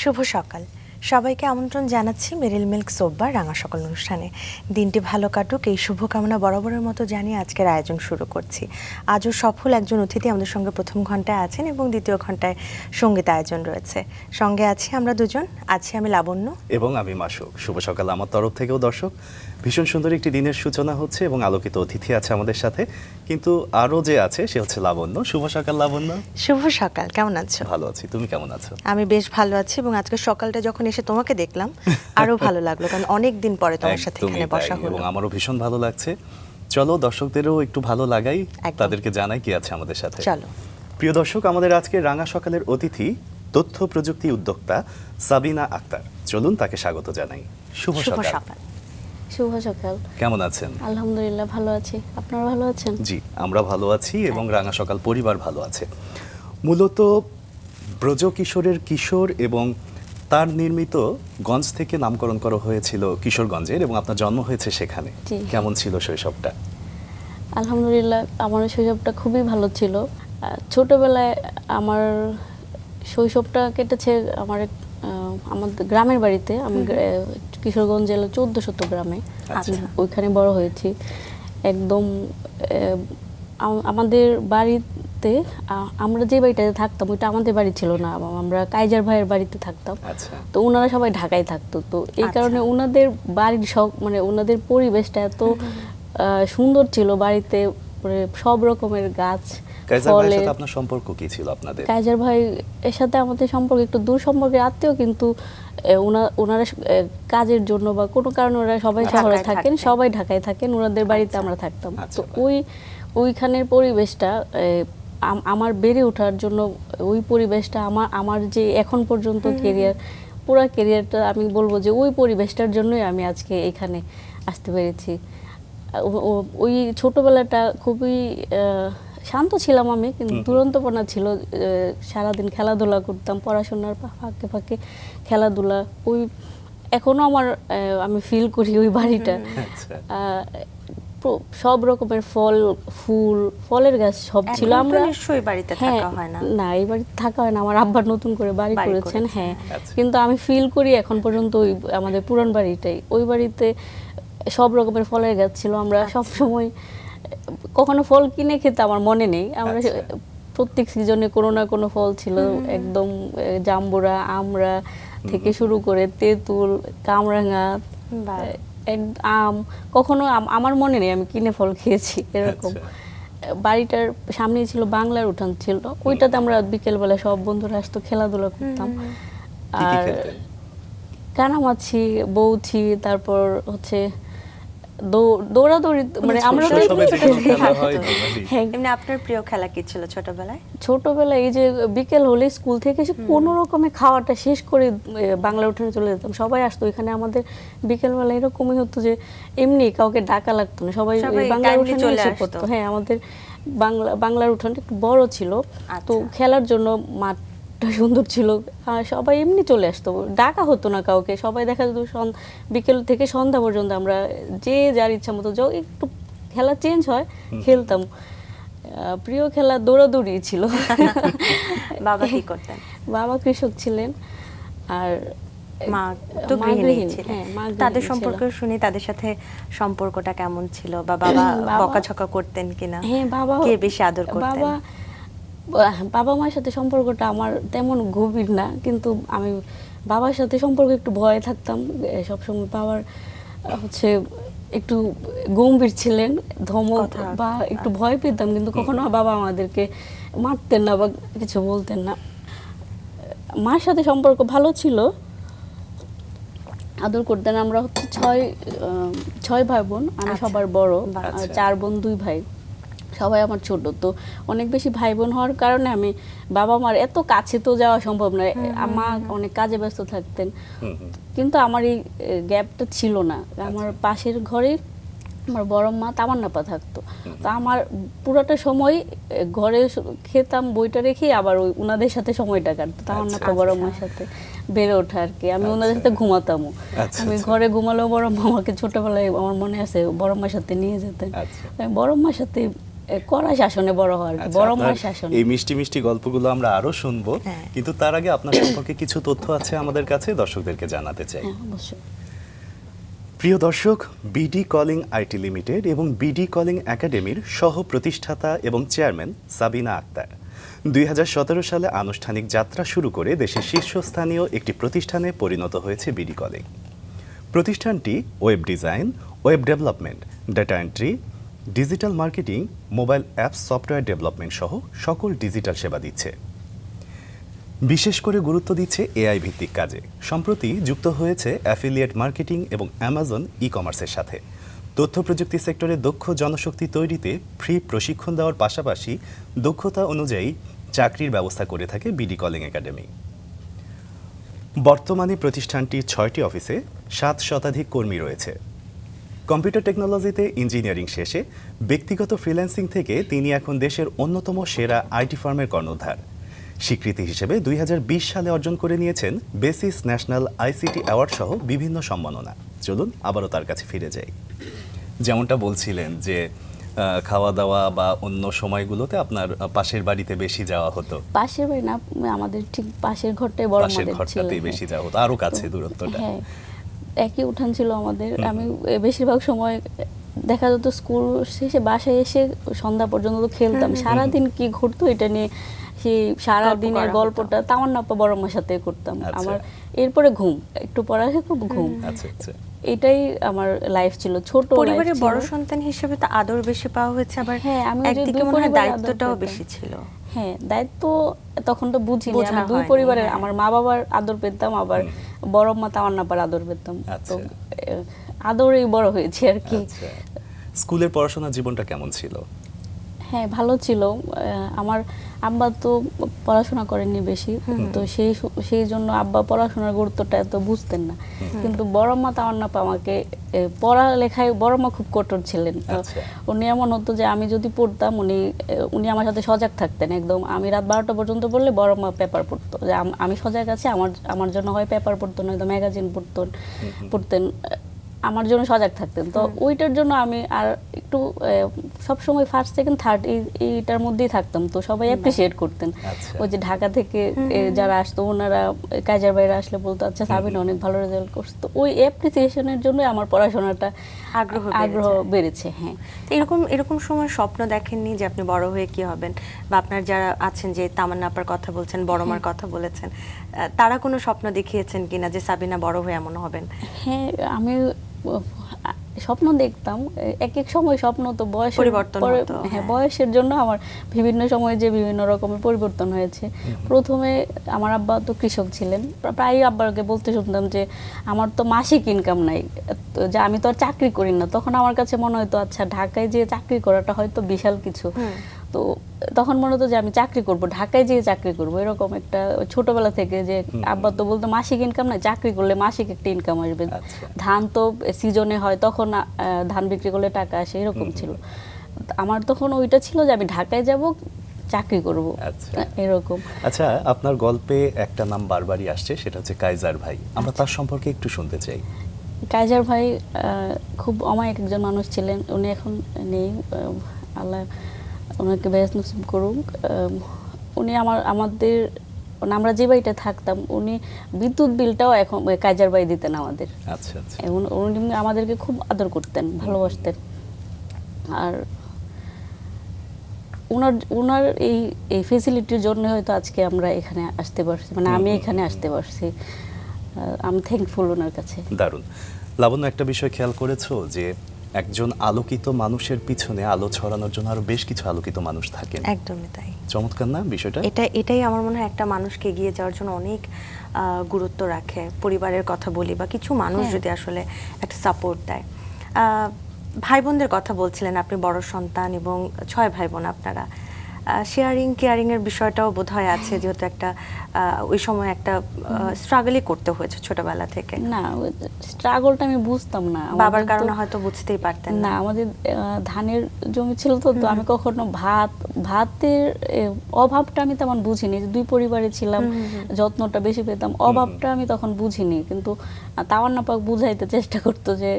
শুভ সকাল সবাইকে আমন্ত্রণ জানাচ্ছি মেরিল মিল্ক সোপ রাঙা সকাল অনুষ্ঠানে। দিনটি ভালো কাটুক এই শুভকামনা বরাবরের মতো জানিয়ে আজকের আয়োজন শুরু করছি। আজও সফল একজন অতিথি আমাদের সঙ্গে প্রথম ঘন্টায় আছেন এবং দ্বিতীয় ঘন্টায় সঙ্গীত আয়োজন রয়েছে। সঙ্গে আছি আমরা দুজন, আছি আমি লাবণ্য এবং আমি মাসুক। শুভ সকাল আমার তরফ থেকেও দর্শক। ভীষণ সুন্দর একটি দিনের সূচনা হচ্ছে এবং আলোকিত অতিথি আছে আমাদের সাথে, কিন্তু আরও যে আছে সে হচ্ছে লাবণ্য। শুভ সকাল লাবণ্য। শুভ সকাল, কেমন আছো? ভালো আছি, তুমি কেমন আছো? আমি বেশ ভালো আছি এবং আজকে সকালটা যখন এসে তোমাকে দেখলাম আরো ভালো লাগলো, কারণ অনেক দিন পরে তোমার সাথে এখানে বসা হলো এবং আমারও ভীষণ ভালো লাগছে। চলো দর্শকদেরও একটু ভালো লাগাই, তাদেরকে জানাই কি আছে আমাদের সাথে। চলো প্রিয় দর্শক, আমাদের আজকে রাঙা সকালের অতিথি তথ্য প্রযুক্তি উদ্যোক্তা সাবিনা আক্তার। চলুন তাকে স্বাগত জানাই। শুভ সকাল। শুভ সকাল। কেমন আছেন? আলহামদুলিল্লাহ ভালো আছি, আপনারা ভালো আছেন? জি, আমরা ভালো আছি এবং রাঙা সকাল পরিবার ভালো আছে। মূলত ব্রজ কিশোরের কিশোর এবং তার নির্মিত গঞ্জ থেকে নামকরণ করা হয়েছিল কিশোরগঞ্জের, এবং আপনার জন্ম হয়েছে সেখানে। কেমন ছিল শৈশবটা? আলহামদুলিল্লাহ, আমার শৈশবটা খুবই ভালো ছিল। ছোটবেলায় আমার শৈশবটা কেটেছে আমাদের গ্রামের বাড়িতে। আমি কিশোরগঞ্জ জেলার 1400 গ্রামে ওইখানে বড় হয়েছি। একদম আমাদের বাড়িতে আমরা যে বাড়িটাতে থাকতাম ওইটা আমাদের বাড়ি ছিল না, আমরা কাইজার ভাইয়ের বাড়িতে থাকতাম। তো ওনারা সবাই ঢাকায় থাকতো, তো এই কারণে ওনাদের বাড়ির মানে ওনাদের পরিবেশটা এত সুন্দর ছিল। বাড়িতে সব রকমের গাছ। কাইজার ভাইয়ের সাথে আপনার সম্পর্ক কি ছিল আপনাদের? কাইজার ভাই এর সাথে আমাদের সম্পর্ক একটু দূর সম্পর্কের আত্মীয়, কিন্তু ওনারা কাজের জন্য বা কোনো কারণে ওরা সবাই শহরে থাকেন, সবাই ঢাকায় থাকেন, ওনাদের বাড়িতে আমরা থাকতাম। তো ওইখানের পরিবেশটা আমার বেড়ে ওঠার জন্য, ওই পরিবেশটা আমার যে এখন পর্যন্ত পুরো ক্যারিয়ারটা আমি বলবো যে ওই পরিবেশটার জন্যই আমি আজকে এখানে আসতে পেরেছি। ওই ছোটবেলাটা খুবই শান্ত ছিলাম আমি, কিন্তু দুরন্তপনা ছিল। সারাদিন খেলাধুলা করতাম, পড়াশোনার ফাঁকে ফাঁকে খেলাধুলা। এখনো আমি ফিল করি ওই বাড়িটা। সব রকমের ফলের গাছ সব ছিল। আমরা নিশ্চয়ই বাড়িতে থাকা হয় না? না, এই বাড়িতে থাকা হয় না, আমার আব্বা নতুন করে বাড়ি করেছেন। হ্যাঁ, কিন্তু আমি ফিল করি এখন পর্যন্ত ওই আমাদের পুরান বাড়িটাই। ওই বাড়িতে সব রকমের ফলের গাছ ছিল। আমরা সব সময় কখনো ফল কিনে খেতে আমার মনে নেই, আমরা প্রত্যেক সিজনে কোনো না কোনো ফল ছিল। একদম জাম্বুরা, আমড়া থেকে শুরু করে তেঁতুল, কামরাঙা, আম, কখনো আমার মনে নেই আমি কিনে ফল খেয়েছি এরকম। বাড়িটার সামনেই ছিল বাংলার উঠান ছিল, ওইটাতে আমরা বিকেলবেলা সব বন্ধুরা আসতো, খেলাধুলা করতাম। আর কানামাছি, বৌছি, তারপর হচ্ছে দৌড়াদৌড়ি, মানে আমরা এমনি আপনার প্রিয় খেলা কি ছিল ছোটবেলায়? ছোটবেলায় এই যে বিকেল হলে স্কুল থেকে এসে কোনো রকমে খাওয়াটা শেষ করে বাংলা উঠানে চলে যেতাম। সবাই আসতো এখানে আমাদের বিকেলবেলা। এরকমই হতো যে এমনি কাউকে ডাকা লাগতো না, সবাই বাংলা উঠানে এসে পড়তো। হ্যাঁ, আমাদের বাংলার উঠানটা একটু বড় ছিল, তো খেলার জন্য মাঠ সুন্দর ছিল। সবাই এমনি চলে আসতো, ডাকা হতো না কাউকে। সবাই দেখা যেত বিকেল থেকে সন্ধ্যা পর্যন্ত আমরা যে যার ইচ্ছা মতো একটু খেলা চেঞ্জ হয়, খেলতাম। প্রিয় খেলা দৌড়াদৌড়ি ছিল। বাবা কি করতেন? বাবা কৃষক ছিলেন, আর মা তো গৃহিণী ছিলেন। তাদের সম্পর্কে শুনি, তাদের সাথে সম্পর্কটা কেমন ছিল? বা বাবা বকাঝকা করতেন কিনা? হ্যাঁ, বাবা কে বেশি আদর করতেন? বাবা মার সাথে সম্পর্কটা আমার তেমন গভীর না, কিন্তু আমি বাবার সাথে সম্পর্ক একটু ভয়ে থাকতাম সবসময়। বাবার হচ্ছে একটু গম্ভীর ছিলেন, ধমক বা একটু ভয় পেতাম, কিন্তু কখনো বাবা আমাদেরকে মারতেন না বা কিছু বলতেন না। মার সাথে সম্পর্ক ভালো ছিল, আদর করতেন। আমরা হচ্ছে ছয় ভাই বোন, আমি সবার বড়। 4 বোন 2 ভাই, সবাই আমার ছোট। তো অনেক বেশি ভাই বোন হওয়ার কারণে আমি বাবা মার এত কাছে তো যাওয়া সম্ভব নয়, মা অনেক কাজে ব্যস্ত থাকতেন। কিন্তু আমার এই গ্যাপটা ছিল না। আমার পাশের ঘরে আমার বড় মা তামান্নাপা থাকতো, তো আমার পুরোটা সময় ঘরে খেতাম, বইটা রেখে আবার ওই ওনাদের সাথে সময়টা কাটতো। তামান্নাপা বড় মার সাথে বেড়ে ওঠা আর কি। আমি ওনাদের সাথে ঘুমাতামও। আমি ঘরে ঘুমালেও বড় মা আমাকে ছোটবেলায় আমার মনে আছে বড় মার সাথে নিয়ে যেতেন। আমি বড় মার সাথে কড়া শাসনে বড় হওয়ার কি, আচ্ছা, বড় আপনার মার শাসনে। এই মিষ্টি মিষ্টি গল্পগুলো আমরা আরো শুনবো, হ্যাঁ। কিন্তু তার আগে আপনার সম্পর্কে কিছু তথ্য আছে আমাদের কাছে, দর্শকদেরকে জানাতে চাই। হ্যাঁ, অবশ্যই। প্রিয় দর্শক, বিডি কলিং আইটি লিমিটেড এবং বিডি কলিং একাডেমির সহ প্রতিষ্ঠাতা এবং চেয়ারম্যান সাবিনা আক্তার 2017 সালে আনুষ্ঠানিক যাত্রা শুরু করে দেশের শীর্ষস্থানীয় একটি প্রতিষ্ঠানে পরিণত হয়েছে বিডি কলিং। প্রতিষ্ঠানটি web design, web development, data entry, digital marketing, mobile apps software development সহ সকল ডিজিটাল সেবা দিচ্ছে। বিশেষ করে গুরুত্ব দিচ্ছে এআই ভিত্তিক কাজে। সম্প্রতি যুক্ত হয়েছে অ্যাফিলিয়েট মার্কেটিং এবং অ্যামাজন ই কমার্সের সাথে। তথ্য প্রযুক্তি সেক্টরে দক্ষ জনশক্তি তৈরিতে ফ্রি প্রশিক্ষণ দেওয়ার পাশাপাশি দক্ষতা অনুযায়ী চাকরির ব্যবস্থা করে থাকে বিডি কলিং একাডেমি। বর্তমানে প্রতিষ্ঠানটির 6টি অফিসে 7 শতাধিক কর্মী রয়েছে। কম্পিউটার টেকনোলজিতে ইঞ্জিনিয়ারিং শেষে ব্যক্তিগত ফ্রিল্যান্সিং থেকে তিনি এখন দেশের অন্যতম সেরা আইটি ফার্মের কর্ণধার। স্বীকৃতি হিসেবে 2020 সালে অর্জন করে নিয়েছেন বেসিস ন্যাশনাল আইসিটি অ্যাওয়ার্ড সহ বিভিন্ন সম্মাননা। চলুন আবারও তার কাছে ফিরে যাই। যেমনটা বলছিলেন যে খাওয়া দাওয়া বা অন্য সময়গুলোতে আপনার পাশের বাড়িতে বেশি যাওয়া হতো। পাশের বাড়ি না, আমাদের ঠিক পাশের ঘরটাই বড় পাশের মাদের ছিল। ঘরটাতেই বেশি যাওয়া হতো, আরো কাছে দূরত্বটা। হ্যাঁ, একই উঠান ছিল আমাদের। আমি বেশিরভাগ সময় দেখা যেত স্কুল শেষে বাসায় এসে সন্ধ্যা পর্যন্ত তো খেলতাম। সারাদিন কি ঘুরতো এটা নিয়ে সেই সারা গল্প দিনের করা গল্পটা তামান্না আপা বড় মার সাথে করতাম। আচ্ছা। আমার এরপরে ঘুম, একটু পড়ালেখা, ঘুম, আচ্ছা আচ্ছা। এটাই আমার লাইফ ছিল। ছোট পরিবারের life বড় ছিল। সন্তান হিসেবে তো আদর বেশি পাওয়া হয়েছে, আবার হ্যাঁ, আমি ওই যে একদিকে দুই মনে হয় পরিবারের আদর দায়িত্বটাও পেতাম। বেশি ছিল। হ্যাঁ, দায়িত্ব তখন তো বুঝিনি। বোঝা আমি দুই হয়নি, পরিবারের, হ্যাঁ। আমার মা বাবার আদর পেতাম, আবার বড় মা তামান্নাপার আদর পেতাম। আচ্ছা। তো আদরেই বড় হয়েছে আর কি। আচ্ছা। স্কুলের পড়াশোনার জীবনটা কেমন ছিল? হ্যাঁ, ভালো ছিল। আমার আব্বা তো পড়াশোনা করেননি বেশি, তো সেই জন্য আব্বা পড়াশোনার গুরুত্বটা এত বুঝতেন না। কিন্তু বড় মা তামান্নাপা আমাকে পড়ালেখায়, বড় মা খুব কঠোর ছিলেন। তো আচ্ছা। উনি এমন হতো যে আমি যদি পড়তাম, উনি আমার সাথে সজাগ থাকতেন একদম। আমি রাত 12টা পর্যন্ত পড়লে বড় মা পেপার পড়তো, যে আমি সজাগ আছি, আমার জন্য হয় পেপার পড়তো, নয়তো ম্যাগাজিন পড়তেন, আমার জন্য সজাগ থাকতেন। তো ওইটার জন্য আমি আর একটু সবসময় ফার্স্ট সেকেন্ড থার্ড এইটার মধ্যেই থাকতাম। তো সবাই অ্যাপ্রিসিয়েট করতেন। আচ্ছা। ওই যে ঢাকা থেকে যারা আসতো, ওনারা কাজের বাইরে আসলে বলতো আচ্ছা সাবিনা অনেক ভালো রেজাল্ট করছে। তো ওই অ্যাপ্রিসিয়েশনের জন্য আমার পড়াশোনাটা আগ্রহ বেড়েছে। হ্যাঁ, তো এরকম সময় স্বপ্ন দেখেননি যে আপনি বড় হয়ে কি হবেন, বা আপনার যারা আছেন, যে তামান্না আপার কথা বলছেন, বড় মার কথা বলেছেন, তারা কোনো স্বপ্ন দেখিয়েছেন কিনা যে সাবিনা বড় হয়ে এমন হবেন? হ্যাঁ, আমি স্বপ্ন দেখতাম। এক এক সময় স্বপ্ন তো বয়সের পরিবর্তন পরে, হতো, হ্যাঁ, হ্যাঁ। বয়সের জন্য আমার বিভিন্ন সময় যে বিভিন্ন রকমের পরিবর্তন হয়েছে। প্রথমে আমার আব্বা তো কৃষক ছিলেন, প্রায় আব্বাকে বলতে শুনতাম যে আমার তো মাসিক ইনকাম নাই, তো যে আমি তো আর চাকরি করি না। তখন আমার কাছে মনে হতো আচ্ছা ঢাকায় যে চাকরি করাটা হয়তো বিশাল কিছু। তো তখন মনে হতো যে আমি চাকরি করব, ঢাকায় যেয়ে চাকরি করব, এরকম একটা ছোটবেলা থেকে। যে আব্বা তো বলতো মাসিক ইনকাম নাই, চাকরি করলে মাসিক একটা ইনকাম আসবে। আচ্ছা। ধান তো সিজনে হয়, তখন ধান বিক্রি করলে টাকা আসে, এরকম ছিল। আমার তখন ওইটা ছিল যে আমি ঢাকায় যাব, চাকরি করব, আচ্ছা। এরকম। আচ্ছা, আপনার গল্পে একটা নাম বারবারই আসছে, সেটা হচ্ছে কাইজার ভাই। আমরা তার সম্পর্কে একটু শুনতে চাই। কাইজার ভাই খুব অমায়িক একজন মানুষ ছিলেন। উনি এখন নেই, আল্লাহ ওনাকে বেহেশত নসিব করুক। উনি আমাদের, আমরা যে বাড়িটা থাকতাম, উনি বিদ্যুৎ বিলটাও এখন কাইজার ভাই দিতেন আমাদের। আচ্ছা আচ্ছা। এবং উনি আমাদেরকে খুব আদর করতেন, ভালোবাসতেন। আর ওনার এই ফেসিলিটির জন্য হয়তো আজকে আমরা এখানে আসতে পারছি, মানে আমি এখানে আসতে পারছি। আমি থ্যাঙ্কফুল ওনার কাছে। দারুণ। লাবণ্য, একটা বিষয় খেয়াল করেছো যে একজন আলোকিত মানুষের পিছনে আলো ছড়ানোর জন্য আরো বেশ কিছু আলোকিত মানুষ থাকেন। একদমই তাই। চমৎকার না বিষয়টা? এটাই আমার মনে হয় একটা মানুষকে এগিয়ে যাওয়ার জন্য অনেক গুরুত্ব রাখে। পরিবারের কথা বলি বা কিছু মানুষ যদি আসলে একটা সাপোর্ট দেয়। ভাই বোনদের কথা বলছিলেন আপনি, বড় সন্তান এবং 6 ভাই বোন আপনারা। শেয়ারিং কেয়ারিং এর বিষয়টাও বোধহয় আছে, যেহেতু একটা ওই সময় একটা স্ট্রাগলই করতে হয়েছে ছোটবেলা থেকে। না, স্ট্রাগলটা আমি বুঝতাম না। বাবার আমাদের কারণে তো- হয়তো বুঝতেই পারতেন না, আমাদের ধানের জমি ছিল তো, তো আমি কখনো ভাত ভাতের অভাবটা আমি তেমন বুঝিনি, যে দুই পরিবারে ছিলাম, যত্নটা বেশি পেতাম, অভাবটা আমি তখন বুঝিনি। কিন্তু তাওয়ান্না পাক বুঝাইতে চেষ্টা করতো যে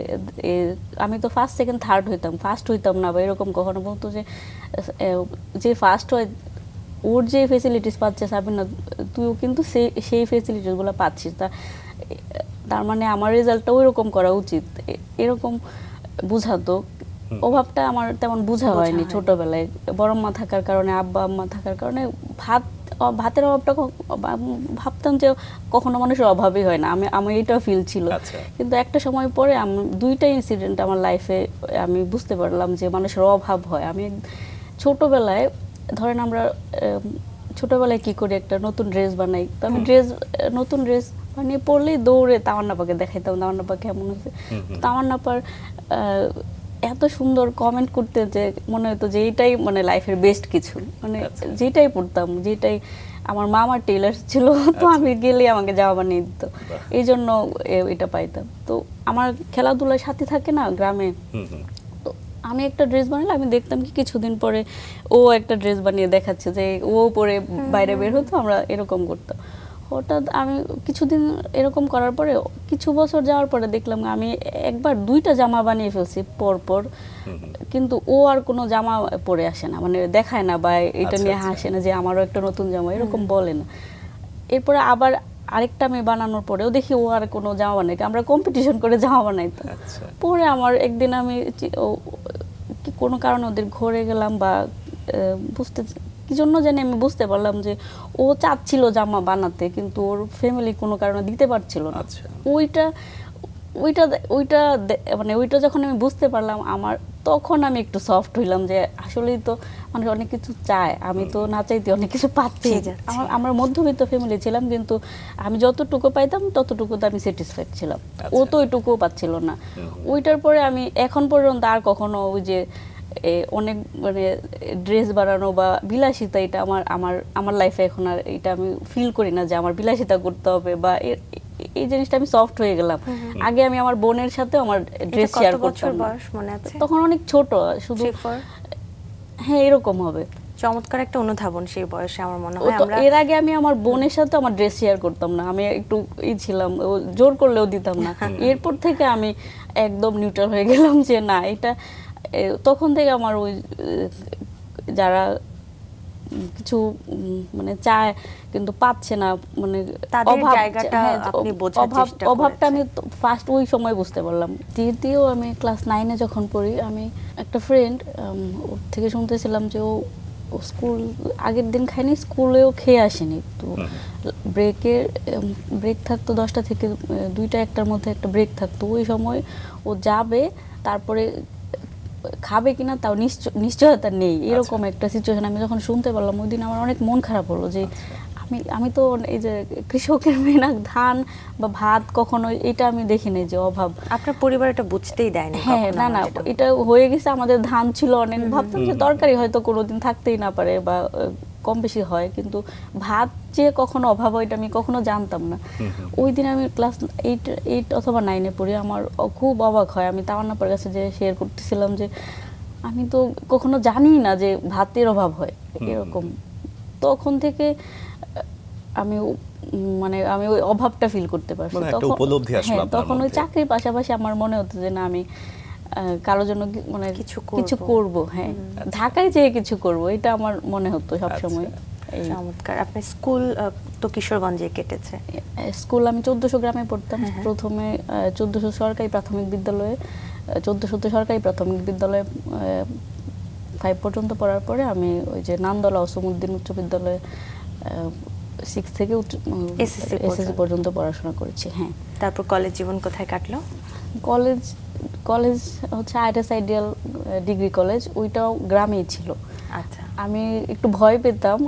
আমি তো ফার্স্ট সেকেন্ড থার্ড হইতাম, ফার্স্ট হইতাম না, বা এরকম কখনো বলতো যে ফার্স্ট হয় ওর যে ফেসিলিটিস পাচ্ছে সাবিনা, তুইও কিন্তু সেই ফেসিলিটিসগুলো পাচ্ছিস, তার মানে আমার রেজাল্টটা ওই রকম করা উচিত, এরকম বুঝাতো। অভাবটা আমার তেমন বোঝা হয়নি ছোটবেলায়, বড় মা থাকার কারণে, আব্বা আম্মা থাকার কারণে। ভাতের অভাবটা ভাবতাম যে কখনো মানুষের অভাবই হয় না, আমি এটাও ফিল ছিল। কিন্তু একটা সময় পরে দুইটা ইনসিডেন্ট আমার লাইফে আমি বুঝতে পারলাম যে মানুষের অভাব হয়। আমি ছোটবেলায়, ধরেন আমরা ছোটবেলায় কি করি, একটা নতুন ড্রেস বানাই, তো আমি নতুন ড্রেস বানিয়ে পরলেই দৌড়ে তাওয়ান্না পাকে দেখাইতাম, তাওয়ান্না পা কেমন হয়েছে। তাওয়ান্না পার এত সুন্দর কমেন্ট করতে যে মনে হতো যে এইটাই মানে লাইফের বেস্ট কিছু, মানে যেটাই পড়তাম, যেটাই আমার মামার টেইলার ছিল, তো আমি গেলে আমাকে জামা বানিয়ে দিত, এই জন্য এটা পাইতাম। তো আমার খেলাধুলার সাথে থাকে না গ্রামে, তো আমি একটা ড্রেস বানালে আমি দেখতাম কি কিছুদিন পরে ও একটা ড্রেস বানিয়ে দেখাচ্ছে, যে ও পরে বাইরে বের হতো, আমরা এরকম করতাম। হঠাৎ আমি কিছুদিন এরকম করার পরে, কিছু বছর যাওয়ার পরে দেখলাম আমি একবার 2টা জামা বানিয়ে ফেলছি পর, কিন্তু ও আর কোনো জামা পরে আসে না, মানে দেখায় না, বা এটা নিয়ে হাসে না যে আমারও একটা নতুন জামা, এরকম বলে না। এরপরে আবার আরেকটা আমি বানানোর পরেও দেখি ও আর কোনো জামা বানাই, আমরা কম্পিটিশন করে জামা বানাইতাম। পরে আমার একদিন আমি কোনো কারণে ওদের ঘরে গেলাম, বা কি জন্য জানি আমি বুঝতে পারলাম যে ও চাচ্ছিল জামা বানাতে, কিন্তু ওর ফ্যামিলি কোনো কারণে দিতে পারছিল না। ওইটা মানে ওইটা যখন আমি বুঝতে পারলাম, আমার তখন আমি একটু সফট হইলাম, যে আসলেই তো মানুষ অনেক কিছু চায়, আমি তো না চাইতে অনেক কিছু পাচ্ছি। আমরা মধ্যবিত্ত ফ্যামিলি ছিলাম, কিন্তু আমি যতটুকু পাইতাম ততটুকুতে আমি স্যাটিসফাইড ছিলাম, ও তো ওইটুকুও পাচ্ছিল না। ওইটার পরে আমি এখন পর্যন্ত আর কখনো ওই যে অনেক মানে ড্রেস বানানো বা বিলাসিতা, এটা আমার লাইফে এখন আর এটা আমি ফিল করি না যে আমার বিলাসিতা করতে হবে, বা এই জিনিসটা আমি সফট হয়ে গেলাম। আগে আমি আমার বোনের সাথে আমার ড্রেস শেয়ার করতাম, তখন অনেক ছোট, শুধু হ্যাঁ এরকম হবে। চমৎকার একটা অনুধাবন সেই বয়সে, আমার মনে হয়। এর আগে আমি আমার বোনের সাথে আমার ড্রেস শেয়ার করতাম না, আমি একটু ছিলাম, ও জোর করলেও দিতাম না। এরপর থেকে আমি একদম নিউট্রাল হয়ে গেলাম, যে না এটা, তখন থেকে আমার ওই যারা কিছু মানে চায় কিন্তু পাচ্ছে না, মানে অভাবটা আমি ফার্স্ট ওই সময় বুঝতে পারলাম। দ্বিতীয়, আমি ক্লাস 9-এ যখন পড়ি, আমি একটা ফ্রেন্ড ওর থেকে শুনতেছিলাম যে ও স্কুল আগের দিন খায়নি, স্কুলেও খেয়ে আসেনি। তো ব্রেক থাকতো 10টা থেকে 2টা 1টার মধ্যে একটা ব্রেক থাকতো, ওই সময় ও যাবে, তারপরে খাবে কিনা তাও নিশ্চয়তা নেই, এরকম একটা সিচুয়েশন আমি যখন শুনতে পারলাম, ওই দিন আমার অনেক মন খারাপ হলো, যে আমি তো এই যে কৃষকের মেয়ে না, ধান বা ভাত কখনো এটা আমি দেখি নাই যে অভাব। আপনার পরিবার এটা বুঝতেই দেয়নি? হ্যাঁ, না এটা হয়ে গেছে, আমাদের ধান ছিল অনেক, ভাবতাম যে তরকারি হয়তো কোনোদিন থাকতেই না পারে, বা কম বেশি হয়, কিন্তু ভাত যে কখনো অভাব হয় এটা আমি কখনো জানতাম না। ওই দিন আমি ক্লাস 8 অথবা 9-এ পড়ি, আমার খুব অবাক হয়। আমি তাওয়ান্নাপার কাছে যে শেয়ার করতেছিলাম যে আমি তো কখনো জানি না যে ভাতের অভাব হয় এরকম। তখন থেকে আমি ওই অভাবটা ফিল করতে পারছি। তখন ওই চাকরির পাশাপাশি আমার মনে হতো যে না, আমি কারোর জন্য মানে কিছু করব, হ্যাঁ ঢাকায় যেয়ে কিছু করব, এটা আমার মনে হতো সবসময়। চমৎকার। আপনার স্কুল তো কিশোরগঞ্জে কেটেছে? স্কুল আমি 1400 গ্রামে পড়তাম। প্রথমে 1400 সরকারি প্রাথমিক বিদ্যালয়ে, 1400 সরকারি প্রাথমিক বিদ্যালয়ে 5 পর্যন্ত পড়ার পরে আমি ওই যে নান্দলা ওসমানুদ্দিন উচ্চ বিদ্যালয়ে 6 থেকে এসএসসি পর্যন্ত পড়াশোনা করেছি। হ্যাঁ। তারপর কলেজ জীবন কোথায় কাটলো? কলেজ হচ্ছে আইএস আইডিয়াল ডিগ্রি কলেজ, ওইটাও গ্রামেই ছিল। আচ্ছা। আমি একটু ভয় পেতাম,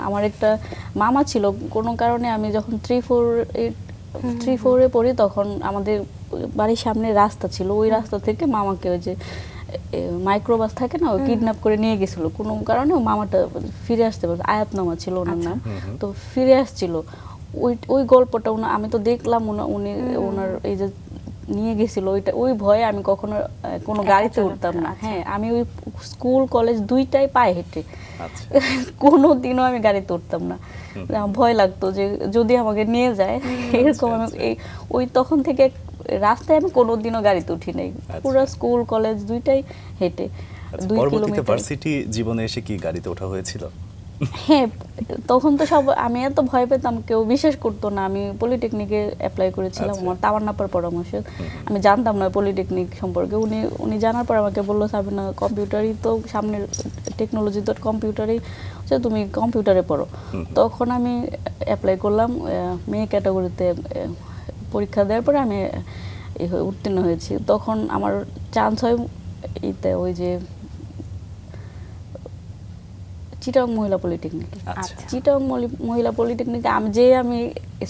আমার একটা মামা ছিল, কোনো কারণে আমি যখন 3-4-এ পড়ি, তখন আমাদের বাড়ির সামনে রাস্তা ছিল, ওই রাস্তা থেকে মামাকে ওই যে মাইক্রোবাস থাকে না, ওই কিডন্যাপ করে নিয়ে গেছিল কোনো কারণে। ও মামাটা ফিরে আসতে পারছে, আয়াতনামা ছিল ওনার নাম, তো ফিরে আসছিল। ওই গল্পটা আমি তো দেখলাম, উনি ওনার এই যে নিয়ে গেছিল ওই ভয়ে আমি কখনো কোনো গাড়িতে উঠতাম না। হ্যাঁ, আমি ওই স্কুল কলেজ দুইটাই পায়ে হেঁটে, আচ্ছা। কোনো দিনও আমি গাড়িতে উঠতাম না। আমার ভয় লাগতো যে যদি আমাকে নিয়ে যায় এরকম। আমি ওই তখন থেকে রাস্তায় আমি কোনোদিনও গাড়িতে উঠি নাই, পুরো স্কুল কলেজ দুইটাই হেঁটে। আচ্ছা, 2 পরবর্তীতে কিলোমিটার। ভার্সিটি জীবনে এসে কি গাড়িতে ওঠা হয়েছিল? হ্যাঁ, তখন তো সব আমি এত ভয় পেতাম, কেউ বিশ্বাস করতো না। আমি পলিটেকনিকে অ্যাপ্লাই করেছিলাম আমার তাওয়ান্নাপার পরামর্শে। আমি জানতাম না পলিটেকনিক সম্পর্কে। উনি জানার পর আমাকে বললো, সাবিনা কম্পিউটারই তো সামনের টেকনোলজি, তো কম্পিউটারই, তুমি কম্পিউটারে পড়ো। তখন আমি অ্যাপ্লাই করলাম মেয়ে ক্যাটাগরিতে। পরীক্ষা দেওয়ার পরে আমি উত্তীর্ণ হয়েছি। তখন আমার চান্স হয় ওই যে চিটাগং মহিলা পলিটেকনিকে। চিটাগং মহিলা পলিটেকনিকে আমি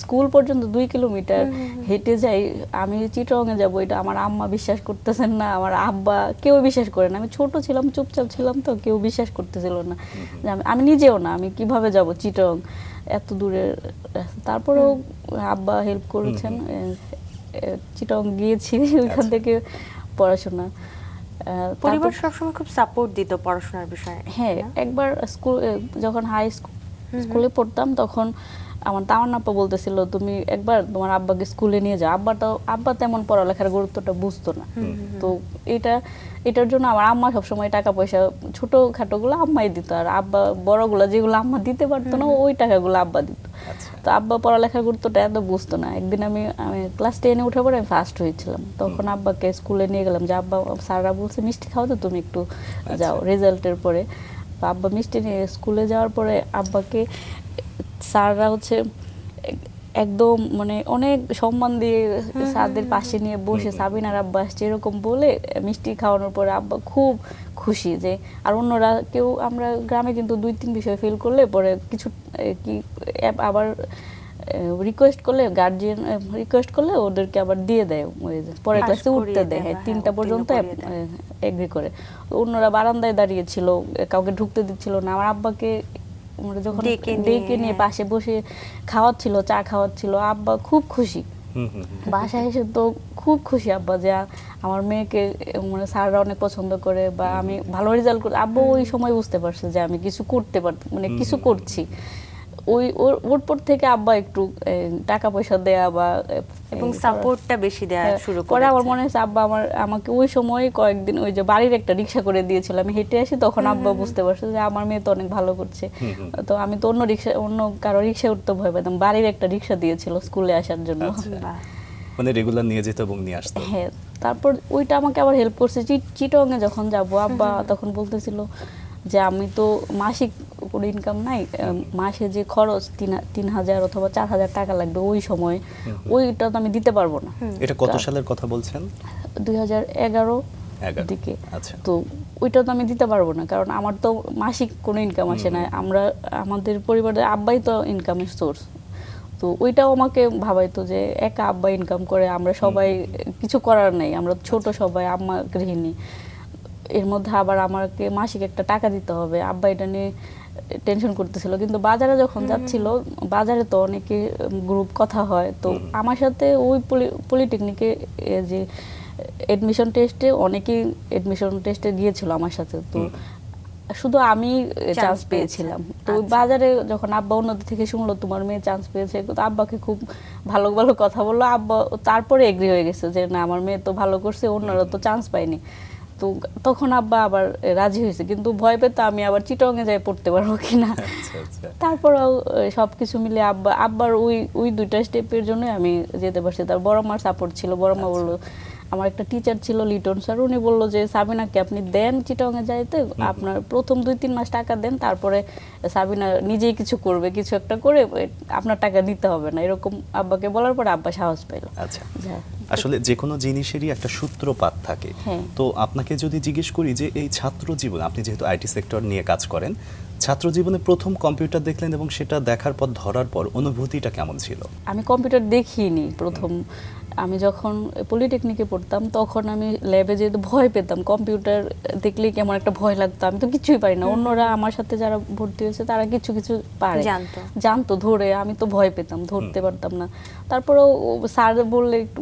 স্কুল পর্যন্ত 2 কিলোমিটার হেঁটে যাই, আমি চিটাগংয়ে যাবো, এটা আমার আম্মা বিশ্বাস করতেছেন না, আমার আব্বা কেউ বিশ্বাস করে না। আমি ছোট ছিলাম, চুপচাপ ছিলাম, তো কেউ বিশ্বাস করতেছিল না। আমি নিজেও না, আমি কিভাবে যাব চিটাগং এত দূরের। তারপরেও আব্বা হেল্প করেছেন, চিটাগং গিয়েছি, ওইখান থেকে পড়াশোনা। পরিবার সবসময় খুব সাপোর্ট দিত পড়াশোনার বিষয়ে। হ্যাঁ, একবার যখন হাই স্কুলে পড়তাম তখন আমার তাওয়ান্নাপা বলতেছিল, তুমি একবার তোমার আব্বাকে স্কুলে নিয়ে যাও। আব্বা তেমন পড়ালেখার গুরুত্বটা বুঝতো না। তো এটার জন্য আমার আম্মা সবসময় টাকা পয়সা ছোটখাটোগুলো আম্মাই দিত, আর আব্বা বড়গুলো যেগুলো আম্মা দিতে পারতো না ওই টাকাগুলো আব্বা দিত। তো আব্বা পড়ালেখার গুরুত্বটা এত বুঝতো না। একদিন আমি ক্লাস 10-এ উঠে পরে আমি ফার্স্ট হয়েছিলাম। তখন আব্বাকে স্কুলে নিয়ে গেলাম, যে আব্বা স্যাররা বলছে মিষ্টি খাও, তো তুমি একটু যাও রেজাল্টের পরে। তো আব্বা মিষ্টি নিয়ে স্কুলে যাওয়ার পরে আব্বাকে স্যাররা একদম মানে অনেক সম্মান দিয়ে স্যারদের পাশে নিয়ে বসে সাবিনার আব্বা আসছে এরকম বলে মিষ্টি খাওয়ানোর পরে আব্বা খুব খুশি। যে আর অন্যরা কেউ, আমরা গ্রামে কিন্তু 2-3 বিষয় ফেল করলে পরে কিছু আবার রিকোয়েস্ট করলে, গার্জিয়ান রিকোয়েস্ট করলে ওদেরকে আবার দিয়ে দেয়, পরের ক্লাসে উঠতে দেয়। হ্যাঁ, 3টা পর্যন্ত এগ্রি করে। অন্যরা বারান্দায় দাঁড়িয়েছিল, কাউকে ঢুকতে দিচ্ছিল না। আমার আব্বাকে যখন ডেকে নিয়ে পাশে বসে খাওয়াচ্ছিল, চা খাওয়াচ্ছিল, আব্বা খুব খুশি। বাসায় এসে তো খুব খুশি আব্বা, যে আমার মেয়েকে মানে স্যাররা অনেক পছন্দ করে বা আমি ভালো রেজাল্ট করি। আব্বা ওই সময় বুঝতে পারছে যে আমি কিছু করতে পারতাম, মানে কিছু করছি। ওর পর থেকে আব্বা একটু টাকা পয়সা দেয়া বা এবং সাপোর্টটা বেশি দেয়া শুরু করে। আমার মনে হচ্ছে আব্বা আমাকে ওই সময় কয়েকদিন ওই যে বাড়ির একটা রিক্সা করে দিয়েছিল, আমি হেঁটে আসি, তখন আব্বা বুঝতে পারছে যে আমার মেয়ে তো অনেক ভালো করছে। তো আমি তো অন্য কারো রিক্সায় উঠতে ভয় পেতাম, বাড়ির একটা রিক্সা দিয়েছিল স্কুলে আসার জন্য। মানে রেগুলার নিয়ে যেত এবং নিয়ে আসতো। হ্যাঁ, তারপর ওইটা আমাকে আবার হেল্প করছে। চিটাগংয়ে যখন যাব, আব্বা তখন বলতেছিল যে আমি তো মাসিক কোনো ইনকাম নাই, মাসে যে খরচ 3,000 অথবা 4,000 টাকা লাগবে ওই সময়, ওইটা তো আমি দিতে পারবো না। এটা কত সালের কথা বলছেন? 2011 দিকে। তো ওইটা তো আমি দিতে পারবো না, কারণ আমার তো মাসিক কোনো ইনকাম আসে না। আমাদের পরিবারের আব্বাই তো ইনকামের সোর্স। তো ওইটাও আমাকে ভাবাইতো যে একা আব্বা ইনকাম করে, আমরা সবাই কিছু করার নেই, আমরা ছোট সবাই, আম্মা গৃহিণী, এর মধ্যে আবার আমাকে মাসিক একটা টাকা দিতে হবে। আব্বা এটা নিয়ে টেনশন করতেছিল। কিন্তু বাজারে যখন যাচ্ছিল, বাজারে তো অনেকে গ্রুপ কথা হয়, তো আমার সাথে ওই পলিটেকনিকে যে এডমিশন টেস্টে অনেকেই এডমিশন টেস্টে গিয়েছিল আমার সাথে। তো শুধু আমি চান্স পেয়েছিলাম। তো বাজারে যখন আব্বা অন্যদের থেকে শুনলো তোমার মেয়ে চান্স পেয়েছে, তো আব্বাকে খুব ভালো ভালো কথা বললো। আব্বা তারপরে এগ্রি হয়ে গেছে যে না, আমার মেয়ে তো ভালো করছে, অন্যরা তো চান্স পায়নি। তো তখন আব্বা আবার রাজি হয়েছে, কিন্তু ভয় পেতো আমি আবার চিটাগংয়ে যাই পড়তে পারবো কিনা। তারপরেও সবকিছু মিলে আব্বার ওই 2টা স্টেপের জন্য আমি যেতে পারছি। তার বড় মার সাপোর্ট ছিল। বড় মা বললো, আমার একটা টিচার ছিল লিটন স্যার, উনি বললো যে সাবিনাকে আপনি দেন চিটাগংয়ে যাইতে, আপনার প্রথম 2-3 মাস টাকা দেন, তারপরে সাবিনা নিজেই কিছু করবে, কিছু একটা করে আপনার টাকা দিতে হবে না। এরকম আব্বাকে বলার পরে আব্বা সাহস পেল। আচ্ছা, আসলে যে কোনো জিনিসেরই একটা সূত্রপাত থাকে। তো আপনাকে যদি জিজ্ঞেস করি যে এই ছাত্র জীবন, আপনি যেহেতু আইটি সেক্টর নিয়ে কাজ করেন, ছাত্র জীবনে প্রথম কম্পিউটার দেখলেন এবং সেটা দেখার পর ধরার পর অনুভূতিটা কেমন ছিল? আমি কম্পিউটার দেখিনি প্রথম, আমি যখন পলিটেকনিকে পড়তাম তখন আমি ল্যাবে যেতে ভয় পেতাম, কম্পিউটার দেখলেই কেমন একটা ভয় লাগতো, আমি তো কিছুই পারি না। অন্যরা আমার সাথে যারা ভর্তি হয়েছে তারা কিছু কিছু পারে, জানতো ধরে, আমি তো ভয় পেতাম, ধরতে পারতাম না। তারপরেও স্যার বললে একটু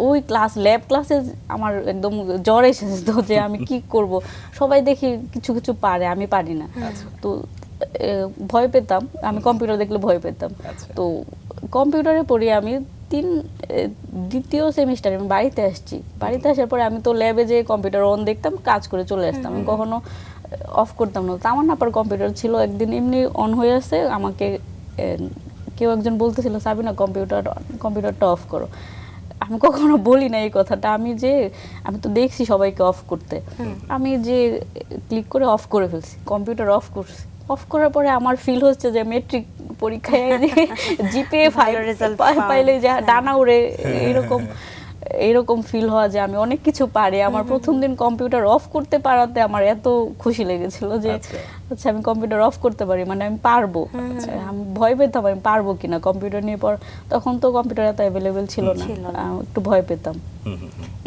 ওই ল্যাব ক্লাসে আমার একদম জ্বর এসে যেত যে আমি কি করব, সবাই দেখি কিছু কিছু পারে, আমি পারি না। তো ভয় পেতাম, আমি কম্পিউটার দেখলে ভয় পেতাম। তো কম্পিউটারে পড়ি আমি দ্বিতীয় সেমিস্টারে আমি বাড়িতে আসছি। বাড়িতে আসার পরে আমি তো ল্যাবে যে কম্পিউটার অন দেখতাম, কাজ করে চলে আসতাম, আমি কখনো অফ করতাম না। তো আমার নাপার কম্পিউটার ছিল, একদিন এমনি অন হয়ে আছে, আমাকে কেউ একজন বলতেছিল সাবিনা কম্পিউটারটা অফ করো। আমি কখনো বলি না এই কথাটা, আমি তো দেখছি সবাইকে অফ করতে, আমি যে ক্লিক করে অফ করে ফেলছি, কম্পিউটার অফ করছি। অফ করার পরে আমার ফিল হচ্ছে যে মেট্রিক পরীক্ষায় জিপিএ 5 রেজাল্ট পাইলে যে ডানা উড়ে এরকম ফিল হওয়া যে আমি অনেক কিছু পারি। আমার প্রথম দিন কম্পিউটার অফ করতে পারাতে আমার এত খুশি লেগেছিল যে আচ্ছা আমি কম্পিউটার অফ করতে পারি, মানে আমি পারবো। আমি ভয় পেতাম আমি পারবো কিনা কম্পিউটার নিয়ে তখন তো কম্পিউটার এত অ্যাভেলেবেল ছিল না, একটু ভয় পেতাম।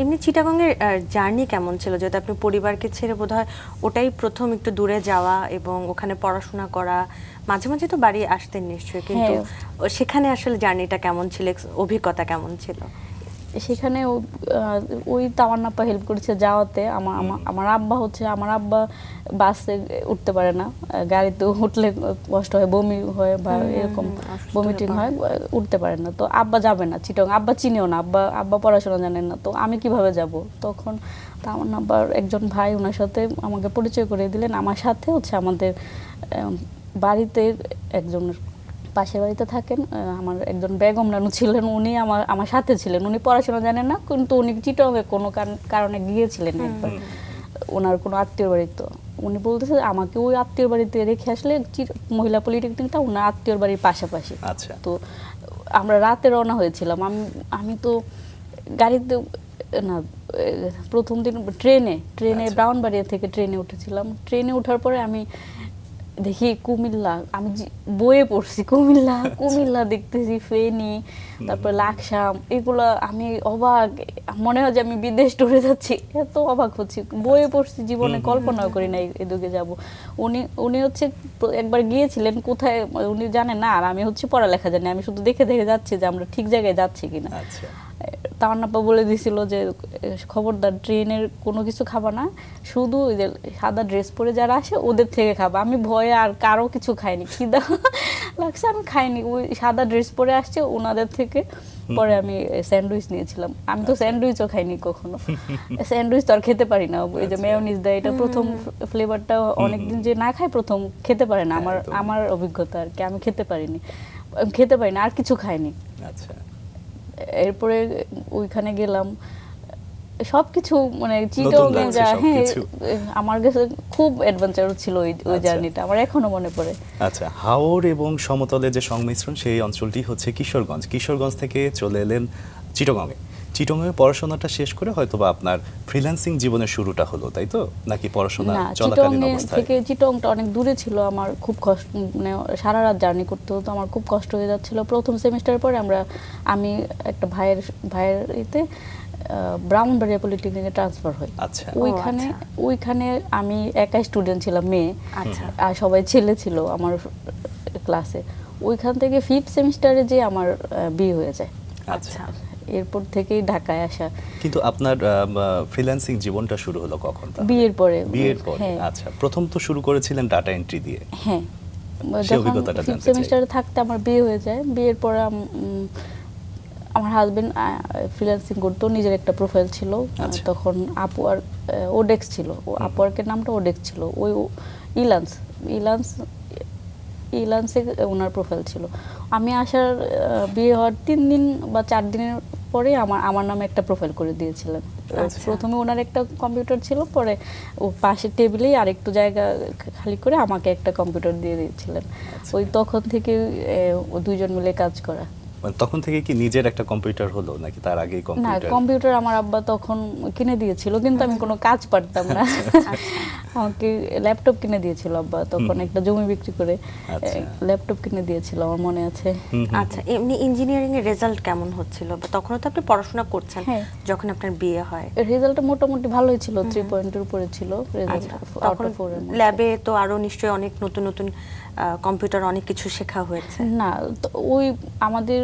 এমনি চিটাগংয়ের জার্নি কেমন ছিল, যেহেতু আপনি পরিবারকে ছেড়ে বোধহয় ওটাই প্রথম একটু দূরে যাওয়া এবং ওখানে পড়াশোনা করা, মাঝে মাঝে তো বাড়ি আসতেন নিশ্চয়ই, কিন্তু সেখানে আসলে জার্নিটা কেমন ছিল, অভিজ্ঞতা কেমন ছিল? সেখানে ওই তাওয়ান আপা হেল্প করেছে যাওয়াতে। আমার আব্বা বাসে উঠতে পারে না, গাড়িতে উঠলে কষ্ট হয়, বমি হয় বা এরকম বমিটিং হয়, উঠতে পারে না। তো আব্বা যাবে না চিটাগং, আব্বা চিনেও না, আব্বা পড়াশোনা জানেন না, তো আমি কিভাবে যাব? তখন তাওয়ান আব্বার একজন ভাই ওনার সাথে আমাকে পরিচয় করে দিলেন। আমার সাথে হচ্ছে আমাদের বাড়িতে একজন পাশের বাড়িতে থাকেন আমার একজন বেগম নানু ছিলেন, উনি আমার সাথে ছিলেন। উনি পড়াশোনা জানেন না, কিন্তু উনি চিটাগংয়ে কোনো কারণে গিয়েছিলেন একবার ওনার কোনো আত্মীয় বাড়ি। তো উনি বলতেছে আমাকে ওই আত্মীয় বাড়িতে রেখে আসলে, মহিলা পলিটেকনিকটা ওনার আত্মীয় বাড়ির পাশাপাশি। তো আমরা রাতে রওনা হয়েছিলাম। আমি তো গাড়িতে না, প্রথম দিন ট্রেনে ব্রাউনবাড়িয়া থেকে ট্রেনে উঠেছিলাম। ট্রেনে ওঠার পরে আমি দেখি কুমিল্লা, আমি বইয়ে পড়ছি কুমিল্লা দেখতেছি, ফেনী, তারপর লাকসাম, এগুলো আমি অবাক, মনে হয় যে আমি বিদেশ টুরে যাচ্ছি, এত অবাক হচ্ছি। বইয়ে পড়ছি, জীবনে কল্পনাও করি না এদিকে যাব। উনি হচ্ছে একবার গিয়েছিলেন কোথায় উনি জানেন না, আর আমি হচ্ছে পড়ালেখা জানি, আমি শুধু দেখে দেখে যাচ্ছি যে আমরা ঠিক জায়গায় যাচ্ছি কিনা। তাওয়ান্নাপা বলে দিছিল যে খবরদার ট্রেনের কোনো কিছু খাবা না, শুধু ওই যে সাদা ড্রেস পরে যারা আসে ওদের থেকে খাবা। আমি ভয়ে আর কারো কিছু খাইনি, খিদা লাগছে আমি খাইনি, ওই সাদা ড্রেস পরে আসছে ওনাদের থেকে। পরে আমি স্যান্ডউইচ নিয়েছিলাম, আমি তো স্যান্ডউইচও খাইনি কখনো, স্যান্ডউইচ তো আর খেতে পারি না, ওই যে মেয়োনিজ দেয়, এটা প্রথম ফ্লেভারটা অনেকদিন যে না খাই প্রথম খেতে পারে না, আমার অভিজ্ঞতা আর কি, আমি খেতে পারি না, আর কিছু খাইনি। এরপরে ওইখানে গেলাম, সবকিছু মানে চিটাগংয়ে আমার কাছে খুব অ্যাডভেঞ্চার ছিল ওই জার্নিটা, আমার এখনো মনে পড়ে। আচ্ছা, হাওর এবং সমতলের যে সংমিশ্রণ, সেই অঞ্চলটি হচ্ছে কিশোরগঞ্জ থেকে চলে এলেন চিটাগংয়ে পড়াশোনাটা শেষ করে হয়তোবা আপনার ফ্রিল্যান্সিং জীবনের শুরুটা হলো, তাই তো? নাকি পড়াশোনা চলাকালীন অবস্থায়? থেকে চিটাগংটা অনেক দূরে ছিল, আমার খুব কষ্ট, মানে সারা রাত জার্নি করতে হতো, আমার খুব কষ্ট হয়ে যাচ্ছিল। প্রথম সেমিস্টারের পরে আমি একটা ভাইয়ের এতে ব্রাহ্মণবাড়িয়া পলিটেকনিকে ট্রান্সফার হই। ওইখানে আমি একাই স্টুডেন্ট ছিলাম, মেয়ে, আর সবাই ছেলে ছিল আমার ক্লাসে। ওইখান থেকে 5th সেমিস্টারে যে আমার বিয়ে হয়ে যায়। এরপর থেকেই ঢাকায় আসা। কিন্তু আপনার ফ্রিল্যান্সিং জীবনটা শুরু হলো কখন? বিয়ের পরে। আচ্ছা, প্রথম তো শুরু করেছিলেন ডাটা এন্ট্রি দিয়ে। হ্যাঁ, যখন 5th সেমিস্টারে থাকতে আমার বিয়ে হয়ে যায়। বিয়ের পরে আমার হাজবেন্ড ফ্রিল্যান্সিং করতো, নিজের একটা প্রোফাইল ছিল, তখন আপওয়ার্ক ওডেক্স ছিল, আপওয়ার্কের নামটা ওডেক্স ছিল, ওই ইলান্সে ওনার প্রোফাইল ছিল। আমি আসার বিয়ে হওয়ার 3 দিন বা 4 দিনের পরে আমার নামে একটা প্রোফাইল করে দিয়েছিলেন। প্রথমে ওনার একটা কম্পিউটার ছিল, পরে ও পাশের টেবিলেই আরেকটু জায়গা খালি করে আমাকে একটা কম্পিউটার দিয়ে দিয়েছিলেন। ওই তখন থেকে দুইজন মিলে কাজ করা। মানে তখন থেকে কি নিজের একটা কম্পিউটার হলো নাকি তার আগেই না, কম্পিউটার? কম্পিউটার আমার আব্বা তখন কিনে দিয়েছিল, কিন্তু আমি কোনো কাজ পারতাম না। আমাকে ল্যাপটপ কিনে দিয়েছিল আব্বা তখন, একটা জমি বিক্রি করে আচ্ছা। ল্যাপটপ কিনে দিয়েছিল, আমার মনে আছে। আচ্ছা, এমনি ইঞ্জিনিয়ারিং এর রেজাল্ট কেমন হচ্ছিল? বা তখনও তো আপনি পড়াশোনা করছেন হ্যাঁ। যখন আপনার বিয়ে হয়। রেজাল্টটা মোটামুটি ভালোই ছিল, 3 পয়েন্টের উপরে ছিল রেজাল্ট, আউট তখন অফ 4 এর মধ্যে। ল্যাবে তো আরো নিশ্চয়ই অনেক নতুন নতুন কম্পিউটার অনেক কিছু শেখা হয়েছে। না, তো ওই আমাদের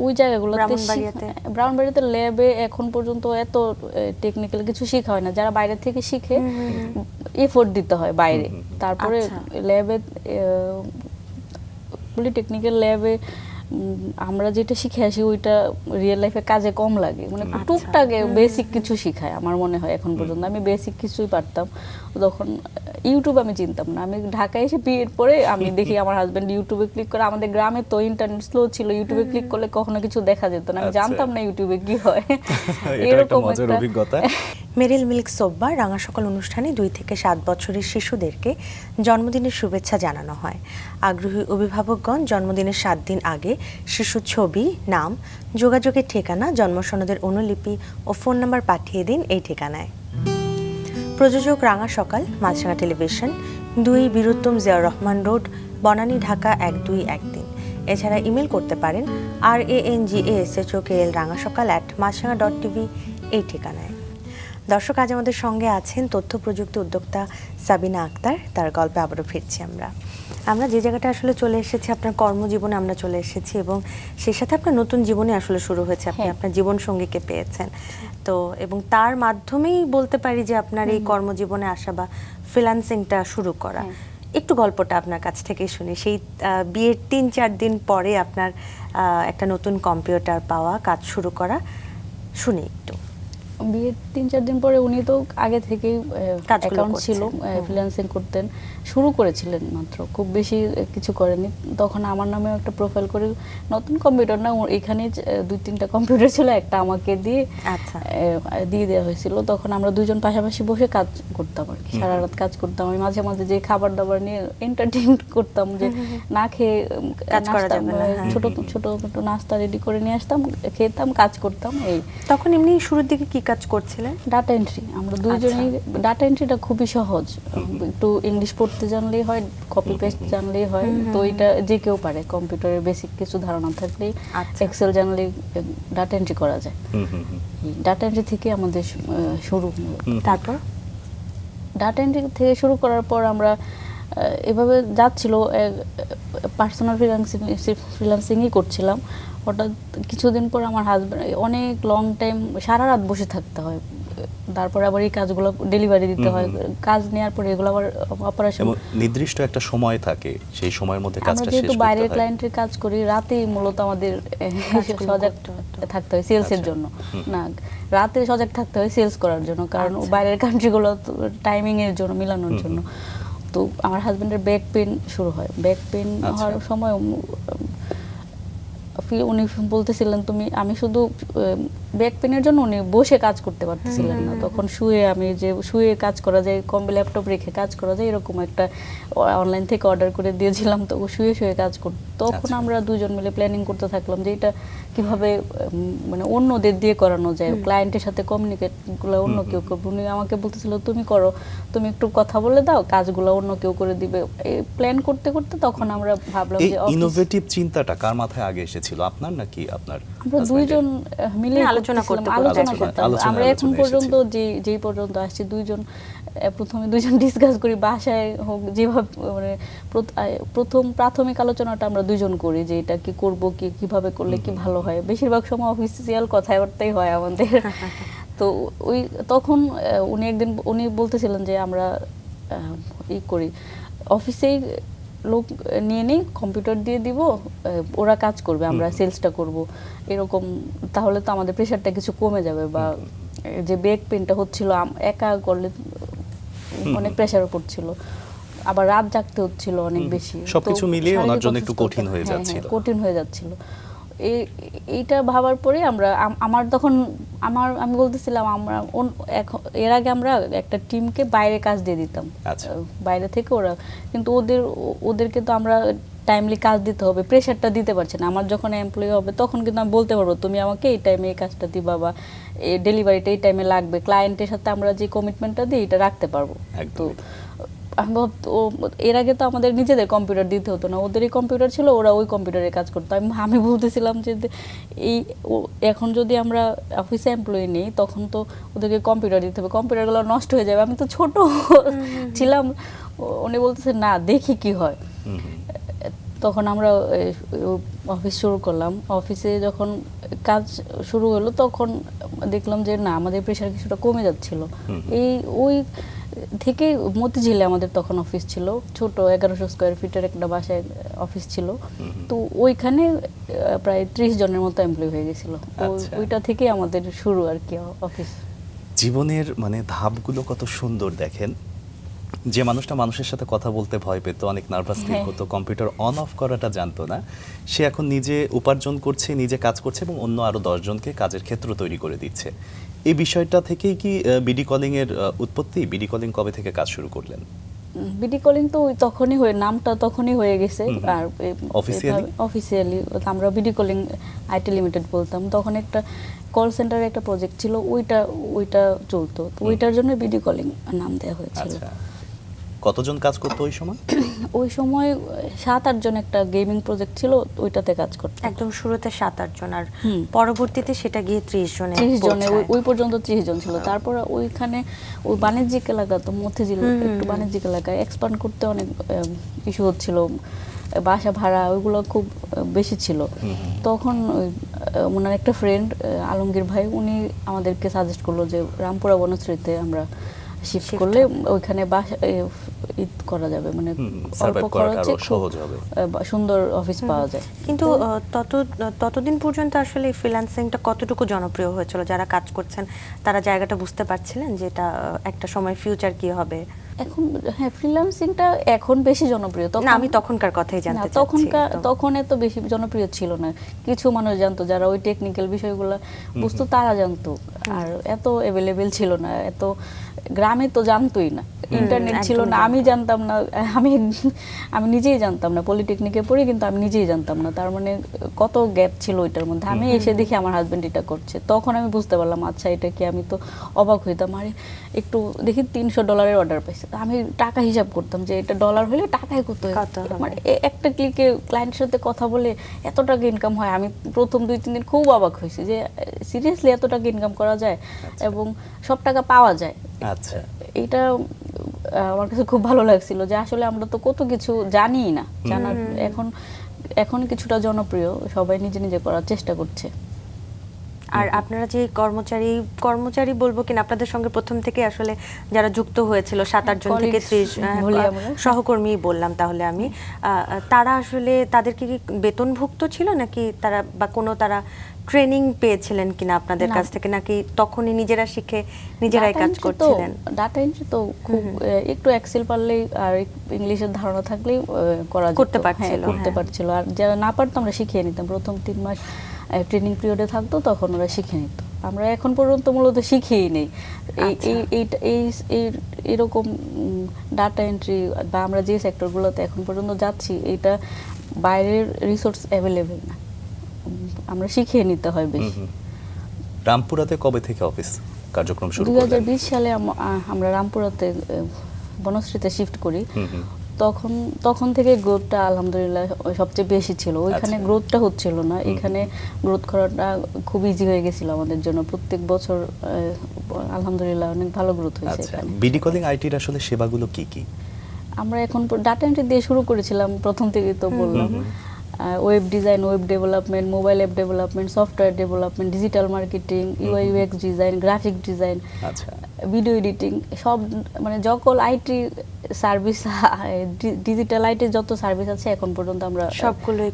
ওই জায়গাগুলোতে ব্রাহ্মণবাড়িয়াতে? ব্রাউনবাড়িতে ল্যাবে এখন পর্যন্ত এত টেকনিক্যাল কিছু শেখা হয় না, যারা বাইরে থেকে শিখে এফোর্ট দিতে হয় বাইরে। তারপরে আচ্ছা। ল্যাবে পলিটেকনিক্যাল ল্যাবে আমরা যেটা শিখে আসি ওইটা রিয়েল লাইফে কাজে কম লাগে, মানে টুকটাক বেসিক কিছু শিখায় আমার মনে হয়। এখন পর্যন্ত আমি বেসিক কিছুই পারতাম তখন। ইউটিউব আমি চিনতাম না, আমি ঢাকায় এসে বিয়ের পরে আমি দেখি আমার হাজবেন্ড ইউটিউবে ক্লিক করে, আমাদের গ্রামে তো ইন্টারনেট স্লো ছিল, ইউটিউবে ক্লিক করলে কখনো কিছু দেখা যেত না, আমি আচ্ছা। জানতাম না ইউটিউবে কি হয়। এটা একটা মজার অভিজ্ঞতা। মেরিল মিল্ক সোব্বা রাঙা সকাল অনুষ্ঠানে 2 থেকে 7 বছরের শিশুদেরকে জন্মদিনের শুভেচ্ছা জানানো হয়। আগ্রহী অভিভাবকগণ জন্মদিনের 7 দিন আগে শিশুর ছবি, নাম, যোগাযোগের ঠিকানা, জন্মসনদের অনুলিপি ও ফোন নাম্বার পাঠিয়ে দিন এই ঠিকানায়। প্রযোজক রাঙা সকাল, মাছরাঙা টেলিভিশন, 2 বীরুত্তম জিয়াউর রহমান রোড, বনানী, ঢাকা 1213। এছাড়া ইমেল করতে পারেন rangasokal@মাছরাঙা.tv এই ঠিকানায়। দর্শক, আজ আমাদের সঙ্গে আছেন তথ্য প্রযুক্তি উদ্যোক্তা সাবিনা আক্তার। তার গল্পে আবারও ফিরছি আমরা যে জায়গাটা আসলে চলে এসেছি, আপনার কর্মজীবনে আমরা চলে এসেছি এবং সেই সাথে আপনার নতুন জীবনে আসলে শুরু হয়েছে। আপনি আপনার জীবন সঙ্গীকে পেয়েছেন তো, এবং তার মাধ্যমেই বলতে পারি যে আপনার এই কর্মজীবনে আসা বা ফ্রিল্যান্সিংটা শুরু করা। একটু গল্পটা আপনার কাছ থেকেই শুনি, সেই বিয়ের 3-4 দিন পরে আপনার একটা নতুন কম্পিউটার পাওয়া, কাজ শুরু করা, শুনি একটু। বিয়ের 3-4 দিন পরে উনি তো আগে থেকেই কাজগুলো অ্যাকাউন্ট ছিল, ফ্রিল্যান্সিং করতেন, শুরু করেছিলেন মাত্র, খুব বেশি কিছু করেনি। তখন আমার নামে একটা প্রোফাইল করে, নতুন কম্পিউটার না, এখানে 2-3টা কম্পিউটার ছিল, একটা আমাকে দিয়ে আচ্ছা। দিয়ে দেওয়া হয়েছিল। তখন আমরা দুজন পাশাপাশি বসে কাজ করতাম আর কি, সারা রাত কাজ করতাম। আমি মাঝে মাঝে যে খাবার দাবার নিয়ে এন্টারটেইন করতাম, যে না খেয়ে কাজ করা নাস্তা, যাবে না, হ্যাঁ। ছোট ছোট ছোট নাস্তা রেডি করে নিয়ে আসতাম, খেতাম, কাজ করতাম। এই তখন এমনি শুরুর দিকে কি কাজ করছিলেন? ডাটা এন্ট্রি, আমরা দুইজনেই। ডাটা এন্ট্রিটা খুবই সহজ, একটু ইংলিশ পড়তে জানলেই হয়, কপি পেস্ট জানলেই হয়, তো এটা যে কেউ পারে, কম্পিউটারের বেসিক কিছু ধারণা থাকলেই, আচ্ছা। এক্সেল জানলেই ডাটা এন্ট্রি করা যায়। ডাটা এন্ট্রি থেকে আমাদের শুরু। তারপর ডাটা এন্ট্রি থেকে শুরু করার পর আমরা এভাবে যাচ্ছিল, পার্সোনাল ফ্রিল্যান্সিংই করছিলাম। হঠাৎ কিছুদিন পর আমার হাজব্যান্ড, অনেক লং টাইম সারা রাত বসে থাকতে হয়, তারপরে আবার এই কাজগুলো ডেলিভারি দিতে হয়, কাজ নেওয়ার পরে এগুলো আবার অপারেশন, নির্দিষ্ট একটা সময় থাকে, সেই সময়ের মধ্যে আমরা কাজটা শেষ যেহেতু করতে বাইরের হয়। ক্লায়েন্টের কাজ করি, রাতেই মূলত আমাদের সজাগ থাকতে হয় সেলসের জন্য। না, রাতে সজাগ থাকতে হয় সেলস করার জন্য, কারণ বাইরের কান্ট্রিগুলো টাইমিং এর জন্য, মিলানোর জন্য। তো আমার হাজবেন্ডের ব্যাক পেন শুরু হয়, ব্যাক পেন হওয়ার সময় উনি বলতেছিলেন আমি শুধু ব্যাক পেনের জন্য উনি বসে কাজ করতে পারতেছিলেন না, তখন শুয়ে কাজ করা যায়, ল্যাপটপ রেখে কাজ করা যায়, এরকম একটা অনলাইন থেকে অর্ডার করে দিয়েছিলাম, তো শুয়ে শুয়ে কাজ করত। তখন আমরা দুজন মিলে প্ল্যানিং করতে থাকলাম যে এটা কিভাবে মানে অন্যদের দিয়ে করানো যায়, ক্লায়েন্টের সাথে কমিউনিকেট গুলো অন্য কেউ করবে। উনি আমাকে বলতেছিল তুমি করো, তুমি একটু কথা বলে দাও, কাজগুলো অন্য কেউ করে দিবে। এই প্ল্যান করতে করতে তখন আমরা ভাবলাম যে ইনোভেটিভ চিন্তাটা কার মাথায় আগে এসেছিল, আপনার নাকি আপনার? আমরা দুইজন মিলে আলোচনা করতাম। আমরা এখন পর্যন্ত যেই পর্যন্ত আসছি, প্রথমে দুইজন ডিসকাস করি, বাসায় হোক, যেভাবে মানে প্রাথমিক আলোচনাটা আমরা দুইজন করি যে এটা কি করব, কিভাবে করলে কি ভালো হয়। বেশিরভাগ সময় অফিসিয়াল কথাবার্তাই হয় আমাদের। তো তখন উনি বলতেছিলেন যে আমরা করি, অফিসেই লোক নিয়ে নেই, কম্পিউটার দিয়ে দিব, ওরা কাজ করবে, আমরা সেলসটা করব, এরকম। তাহলে তো আমাদের প্রেশারটা কিছু কমে যাবে, বা যে ব্যাক পেনটা হচ্ছিল একা করলে অনেক প্রেশার পড়ছিল, আবার রাত জাগতে হচ্ছিল অনেক বেশি, সবকিছু মিলিয়ে ওনার জন্য একটু কঠিন হয়ে যাচ্ছিল। কঠিন হয়ে যাচ্ছিল। এইটা ভাবার পরে আমি বলতেছিলাম এর আগে আমরা একটা টিমকে বাইরে কাজ দিয়ে দিতাম, বাইরে থেকে ওরা, কিন্তু ওদেরকে তো আমরা টাইমলি কাজ দিতে হবে, প্রেশারটা দিতে পারছে না। আমার যখন এমপ্লয়ি হবে তখন কিন্তু আমি বলতে পারবো তুমি আমাকে এই টাইমে এই কাজটা দিবা বা এই ডেলিভারিটা এই টাইমে লাগবে, ক্লায়েন্টের সাথে আমরা যে কমিটমেন্টটা দিই এটা রাখতে পারবো। তো একদমই। আমি এর আগে তো আমাদের নিজেদের কম্পিউটার দিতে হতো না, ওদেরই কম্পিউটার ছিল, ওরা ওই কম্পিউটারে কাজ করতো। আমি বলতেছিলাম যে এই এখন যদি আমরা অফিসে এমপ্লয়ি নিই তখন তো ওদেরকে কম্পিউটার দিতে হবে, কম্পিউটারগুলো নষ্ট হয়ে যাবে, আমি তো ছোট ছিলাম। উনি বলতেছে না দেখি কি হয়। তখন আমরা অফিস শুরু করলাম। অফিসে যখন কাজ শুরু হলো তখন দেখলাম যে না আমাদের প্রেশার কিছুটা কমে যাচ্ছিল। ওই থেকে মতিঝিলে আমাদের তখন অফিস ছিল, ছোট 1100 স্কয়ার ফিটের একটা বাসায় অফিস ছিল। তো ওইখানে প্রায় 30 জনের মতো এমপ্লয়ি হয়ে গেছিল। ওইটা থেকে আমাদের শুরু আর কি অফিস। জীবনের মানে ধাপগুলো কত সুন্দর দেখেন। যে মানুষটা মানুষের সাথে কথা বলতে ভয় পেত, অনেক নার্ভাস ফিল করতো, কম্পিউটার অন অফ করাটা জানতো না, সে এখন নিজে উপার্জন করছে, নিজে কাজ করছে এবং অন্য আরো 10 জনকে কাজের ক্ষেত্র তৈরি করে দিচ্ছে। এই বিষয়টা থেকেই কি বিডি কলিং এর উৎপত্তি? বিডি কলিং কবে থেকে কাজ শুরু করলেন? বিডি কলিং তো তখনই নামটা তখনই হয়ে গেছে। আর অফিসিয়ালি আমরা বিডি কলিং আইটি লিমিটেড বলতাম। তখন একটা কল সেন্টারের একটা প্রজেক্ট ছিল, ওইটা চলতো, ওইটার জন্য বিডি কলিং নাম দেওয়া হয়েছিল। কতজন কাজ করতো ওই সময়? ওই সময় 7-8 জন একটা গেমিং প্রজেক্ট ছিল, ওইটাতে কাজ করতো। একদম শুরুতে 7-8 জন, আর পরবর্তীতে সেটা গিয়ে 30 জনে ওই পর্যন্ত 30 জন ছিল। তারপর ওইখানে ওই বাণিজ্যিক এলাকা তো মতিঝিল একটু বাণিজ্যিক এলাকায় এক্সপান্ড করতে অনেক ইস্যু হচ্ছিল, বাসা ভাড়া ওইগুলো খুব বেশি ছিল। তখন ওনার একটা ফ্রেন্ড আলমগীর ভাই, উনি আমাদেরকে সাজেস্ট করলো যে রামপুরা বনশ্রীতে আমরা শিফট করলে ওইখানে ঈদ করা যাবে, মানে অল্প খরচে সহজ হবে, সুন্দর অফিস পাওয়া যায়। কিন্তু ততদিন পর্যন্ত আসলে ফ্রিল্যান্সিংটা কতটুকু জনপ্রিয় হয়েছিল? যারা কাজ করছেন তারা জায়গাটা বুঝতে পারছিলেন যে এটা একটা সময় ফিউচার কি হবে? এখন হ্যাঁ, ফ্রিল্যান্সিংটা এখন বেশি জনপ্রিয়। তখন আমি তখনকার কথাই জানতে চাচ্ছি। তখন এত বেশি জনপ্রিয় ছিল না, কিছু মানুষ জানতো যারা ওই টেকনিক্যাল বিষয়গুলো বুঝতো, তারা জানতো। আর এত অ্যাভেলেবেল ছিল না, এত গ্রামে তো জানতোই না, ইন্টারনেট ছিল না, আমি জানতাম না, আমি নিজেই জানতাম না, পলিটেকনিকে পড়ি কিন্তু আমি নিজেই জানতাম না। তার মানে কত গ্যাপ ছিল ওইটার মধ্যে। আমি এসে দেখি আমার হাজবেন্ড এটা করছে, তখন আমি বুঝতে পারলাম আচ্ছা এটা কি। আমি তো অবাক হইতাম, আরে একটু দেখি $300 অর্ডার পাইছে, আমি টাকা হিসাব করতাম যে এটা ডলার হলে টাকায় কত হয়, মানে একটা ক্লিকে ক্লায়েন্টের সাথে কথা বলে এত টাকা ইনকাম হয়। আমি প্রথম 2-3 দিন খুব অবাক হয়েছি যে সিরিয়াসলি এত টাকা ইনকাম করা যায় এবং সব টাকা পাওয়া যায়। আচ্ছা, এটা আমার কাছে খুব ভালো লাগছিল যে আসলে আমরা তো কত কিছু জানিই না, জানার এখন কিছুটা জনপ্রিয়, সবাই নিজে নিজে করার চেষ্টা করছে। আর আপনারা যে কর্মচারী বলবো কিনা, আপনাদের সঙ্গে প্রথম থেকে আসলে যারা যুক্ত হয়েছিল 7-8 জন থেকে 30 সহকর্মী বললাম, তাহলে আমি তারা আসলে তাদেরকে কি বেতনভুক্ত ছিল নাকি তারা বা কোনো তারা ট্রেনিং পেয়েছিলেন কিনা আপনাদের কাছ থেকে, নাকি তখনই নিজেরা শিখে নিজেরাই কাজ করছিলেন? ডাটা এন্ট্রি তো খুব একটু এক্সেল পারলেই আর ইংলিশের ধারণা থাকলেই করতে পারছিল। আর যারা না পারতো আমরা শিখিয়ে নিতাম, প্রথম 3 মাস ট্রেনিং পিরিয়ডে থাকতো তখন ওরা শিখে নিত। আমরা এখন পর্যন্ত মূলত শিখিয়েই নেই এরকম ডাটা এন্ট্রি বা আমরা যে সেক্টরগুলোতে এখন পর্যন্ত যাচ্ছি, এটা বাইরের রিসোর্স অ্যাভেলেবেল না, আমরা শিখিয়ে নিতে হয় বেশি। রামপুরাতে কবে থেকে অফিস কার্যক্রম শুরু করলেন? 2020 সালে আমরা রামপুরাতে বনশ্রীতে শিফট করি। তখন থেকে গ্রোথটা আলহামদুলিল্লাহ সবচেয়ে বেশি ছিল। ওইখানে গ্রোথটা হচ্ছিল না, এখানে গ্রোথ করাটা খুব ইজি হয়ে গেছিল আমাদের জন্য। প্রত্যেক বছর আলহামদুলিল্লাহ অনেক ভালো গ্রোথ হয়েছে এখানে। বিডি কলিং আইটির আসলে সেবাগুলো কি কি? আমরা এখন ডাটা এন্ট্রি দিয়ে শুরু করেছিলাম প্রথম থেকে, তো বললাম web design, web development, mobile app development, software development, digital marketing, UI UX design, graphic design, video editing, সব মানে সকল আইটি সার্ভিস, ডিজিটাল আইটি যত সার্ভিস আছে এখন পর্যন্ত আমরা সবগুলোই